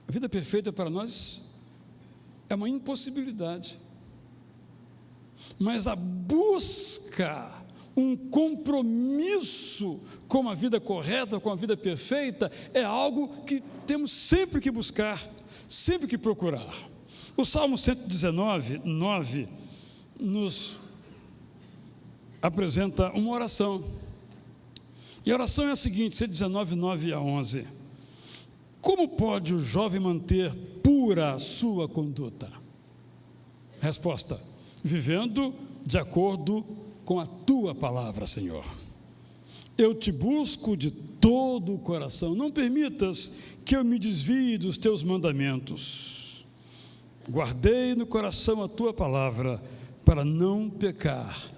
A vida perfeita para nós é uma impossibilidade. Mas a busca, um compromisso com a vida correta, com a vida perfeita, é algo que temos sempre que buscar, sempre que procurar. O Salmo 119, 9, nos apresenta uma oração. E a oração é a seguinte, 119, 9 a 11. Como pode o jovem manter pura a sua conduta? Resposta: vivendo de acordo com a Tua palavra, Senhor. Eu Te busco de todo o coração. Não permitas que eu me desvie dos Teus mandamentos. Guardei no coração a Tua palavra para não pecar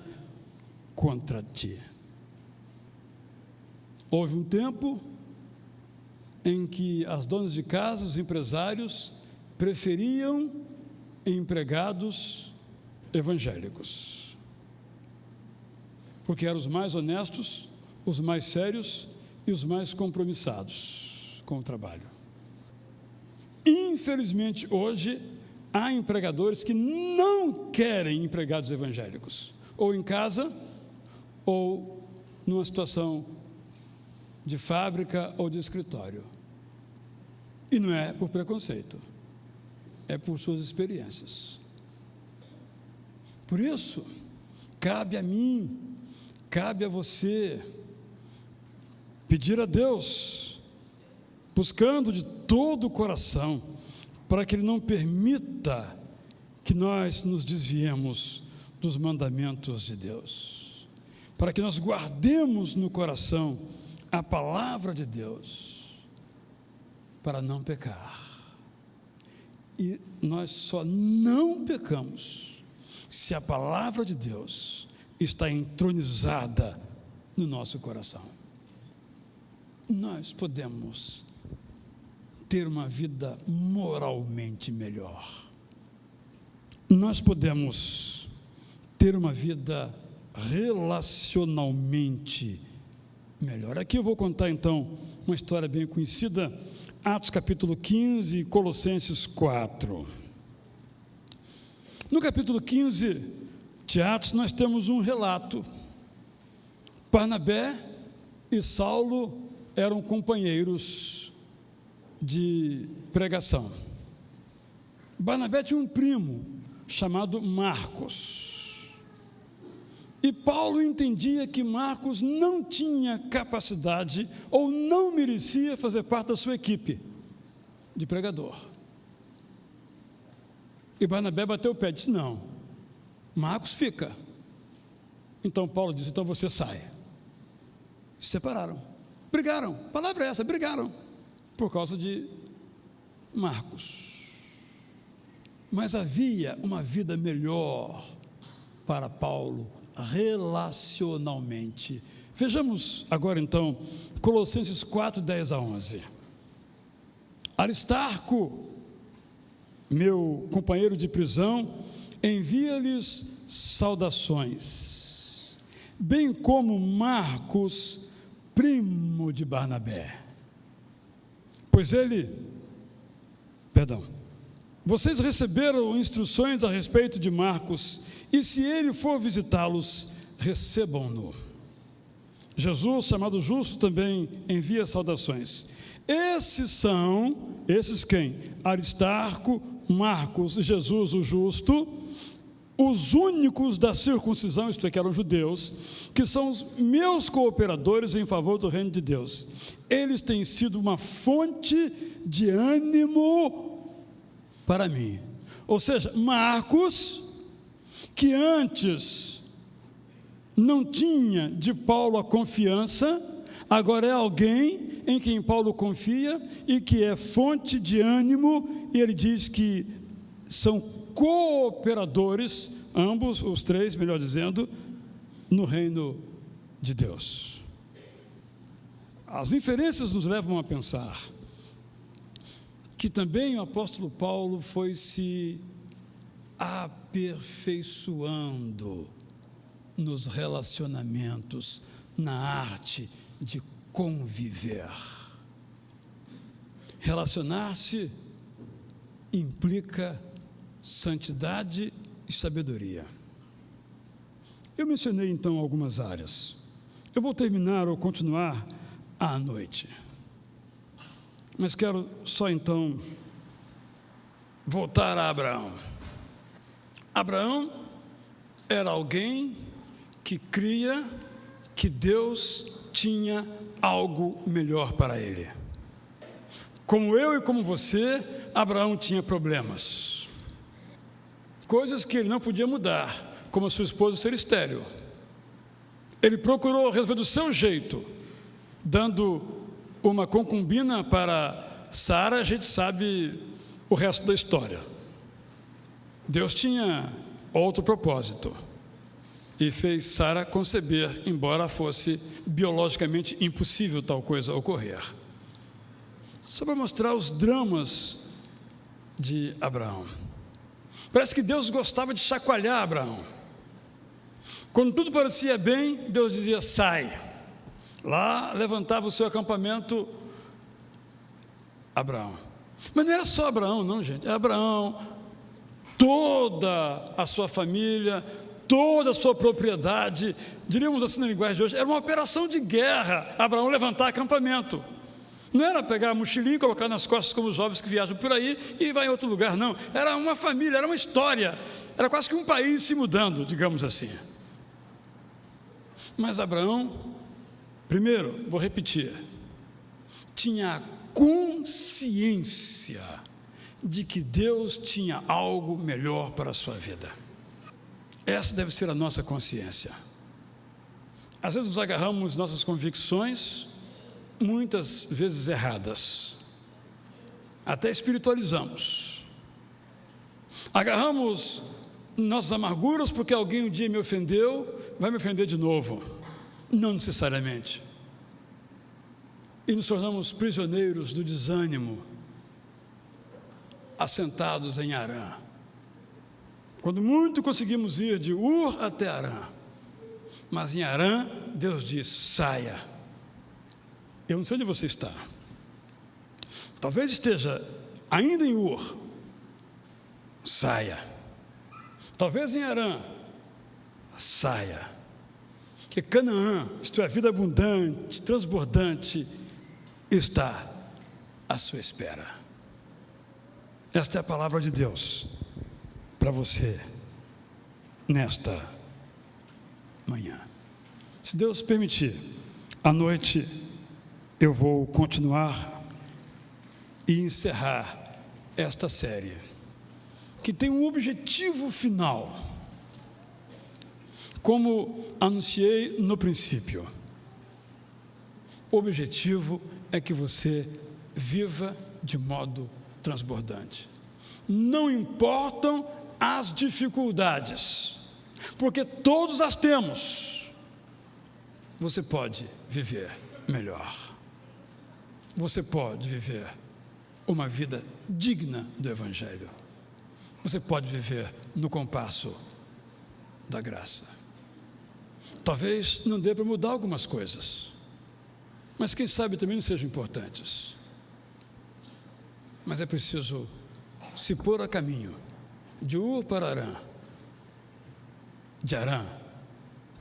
contra Ti. Houve um tempo em que as donas de casa, os empresários, preferiam empregados evangélicos, porque eram os mais honestos, os mais sérios e os mais compromissados com o trabalho. Infelizmente, hoje, há empregadores que não querem empregados evangélicos, ou em casa, ou numa situação de fábrica ou de escritório. E não é por preconceito, é por suas experiências. Por isso, cabe a mim, cabe a você, pedir a Deus, buscando de todo o coração, para que Ele não permita que nós nos desviemos dos mandamentos de Deus, para que nós guardemos no coração a palavra de Deus, para não pecar. E nós só não pecamos se a palavra de Deus está entronizada no nosso coração. Nós podemos ter uma vida moralmente melhor. Nós podemos ter uma vida relacionalmente melhor. Aqui eu vou contar então uma história bem conhecida, Atos capítulo 15, Colossenses 4. No capítulo 15 de Atos nós temos um relato. Barnabé e Saulo eram companheiros de pregação. Barnabé tinha um primo chamado Marcos. E Paulo entendia que Marcos não tinha capacidade ou não merecia fazer parte da sua equipe de pregador. E Barnabé bateu o pé e disse: não, Marcos fica. Então Paulo disse: então você sai. Se separaram, brigaram, a palavra é essa, brigaram, por causa de Marcos. Mas havia uma vida melhor para Paulo, relacionalmente. Vejamos agora então Colossenses 4, 10 a 11. Aristarco, meu companheiro de prisão, envia-lhes saudações, bem como Marcos, primo de Barnabé. Vocês receberam instruções a respeito de Marcos, e se ele for visitá-los, recebam-no. Jesus, chamado Justo, também envia saudações. Esses quem? Aristarco, Marcos e Jesus, o Justo, os únicos da circuncisão, isto é, que eram judeus, que são os meus cooperadores em favor do reino de Deus. Eles têm sido uma fonte de ânimo para mim. Ou seja, Marcos, que antes não tinha de Paulo a confiança, agora é alguém em quem Paulo confia e que é fonte de ânimo, e ele diz que são cooperadores, ambos, os três, melhor dizendo, no reino de Deus. As inferências nos levam a pensar que também o apóstolo Paulo foi se aperfeiçoando nos relacionamentos, na arte de conviver. Relacionar-se implica santidade e sabedoria. Eu mencionei então algumas áreas. Eu vou terminar ou continuar à noite. Mas quero só então voltar a Abraão. Abraão era alguém que cria que Deus tinha algo melhor para ele. Como eu e como você, Abraão tinha problemas. Coisas que ele não podia mudar, como a sua esposa ser estéril. Ele procurou resolver do seu jeito, dando uma concubina para Sara. A gente sabe o resto da história. Deus tinha outro propósito e fez Sara conceber, embora fosse biologicamente impossível tal coisa ocorrer. Só para mostrar os dramas de Abraão. Parece que Deus gostava de chacoalhar Abraão. Quando tudo parecia bem, Deus dizia: sai. Lá levantava o seu acampamento Abraão. Mas não era só Abraão, não, gente. É Abraão, toda a sua família, toda a sua propriedade, diríamos assim na linguagem de hoje, era uma operação de guerra. Abraão levantar acampamento. Não era pegar a mochilinha e colocar nas costas como os jovens que viajam por aí e vai em outro lugar, não. Era uma família, era uma história. Era quase que um país se mudando, digamos assim. Mas Abraão, primeiro, vou repetir, tinha a consciência de que Deus tinha algo melhor para a sua vida. Essa deve ser a nossa consciência. Às vezes nos agarramos nossas convicções, muitas vezes erradas, até espiritualizamos. Agarramos nossas amarguras porque alguém um dia me ofendeu, vai me ofender de novo. Não necessariamente. E nos tornamos prisioneiros do desânimo, assentados em Harã. Quando muito conseguimos ir de Ur até Harã, mas em Harã Deus diz: saia. Eu não sei onde você está. Talvez esteja ainda em Ur. Saia. Talvez em Harã. Saia. Que Canaã, isto é, a vida abundante, transbordante, está à sua espera. Esta é a palavra de Deus para você nesta manhã. Se Deus permitir, à noite eu vou continuar e encerrar esta série, que tem um objetivo final, como anunciei no princípio. O objetivo é que você viva de modo transbordante. Não importam as dificuldades, porque todos as temos. Você pode viver melhor. Você pode viver uma vida digna do Evangelho. Você pode viver no compasso da graça. Talvez não dê para mudar algumas coisas, mas quem sabe também não sejam importantes. Mas é preciso se pôr a caminho de Ur para Harã, de Harã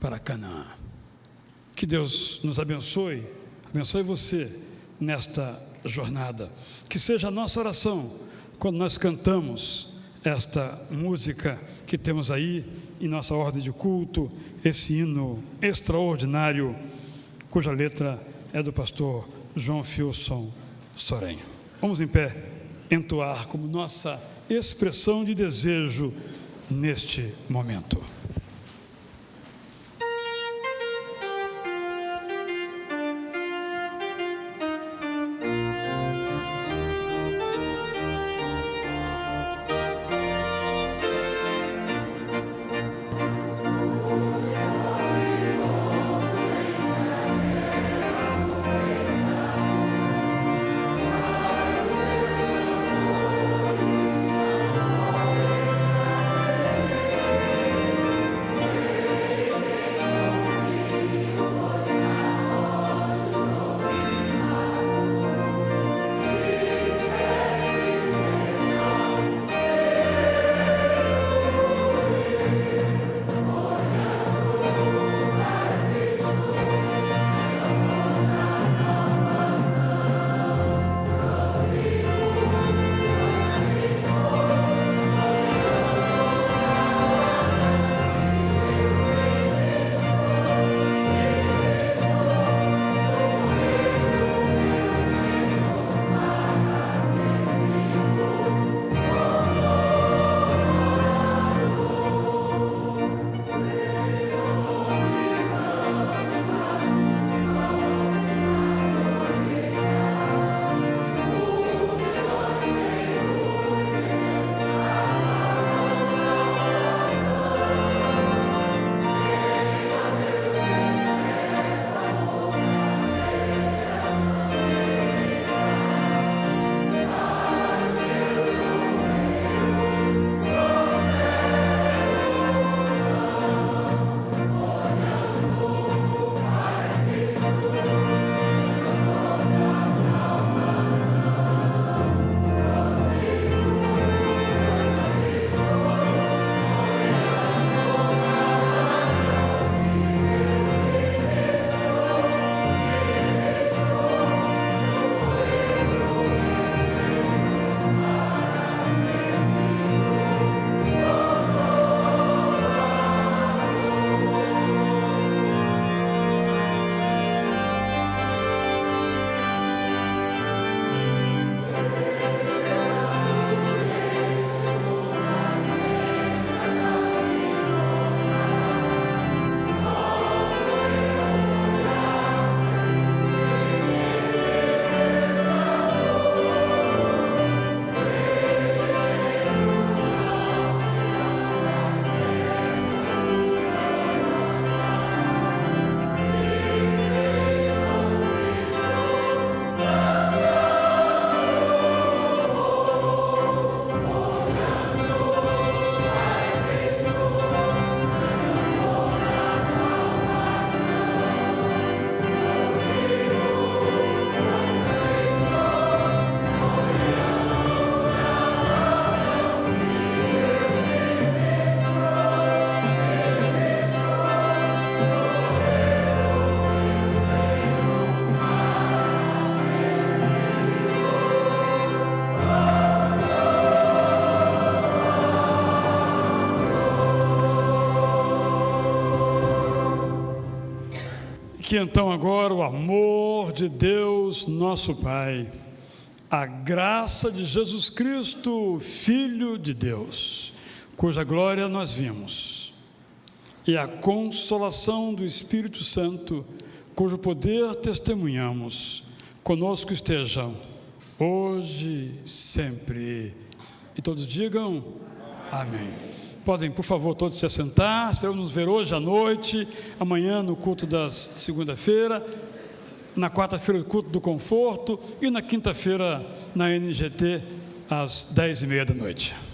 para Canaã. Que Deus nos abençoe, abençoe você nesta jornada. Que seja a nossa oração quando nós cantamos esta música que temos aí em nossa ordem de culto, esse hino extraordinário, cuja letra é do pastor João Filson Sorém. Vamos em pé entoar como nossa expressão de desejo neste momento. Que então agora o amor de Deus, nosso Pai, a graça de Jesus Cristo, Filho de Deus, cuja glória nós vimos, e a consolação do Espírito Santo, cujo poder testemunhamos, conosco estejam, hoje, sempre. E todos digam amém. Podem, por favor, todos se assentar. Esperamos nos ver hoje à noite, amanhã no culto da segunda-feira, na quarta-feira no culto do conforto e na quinta-feira na NGT às 10h30 da noite.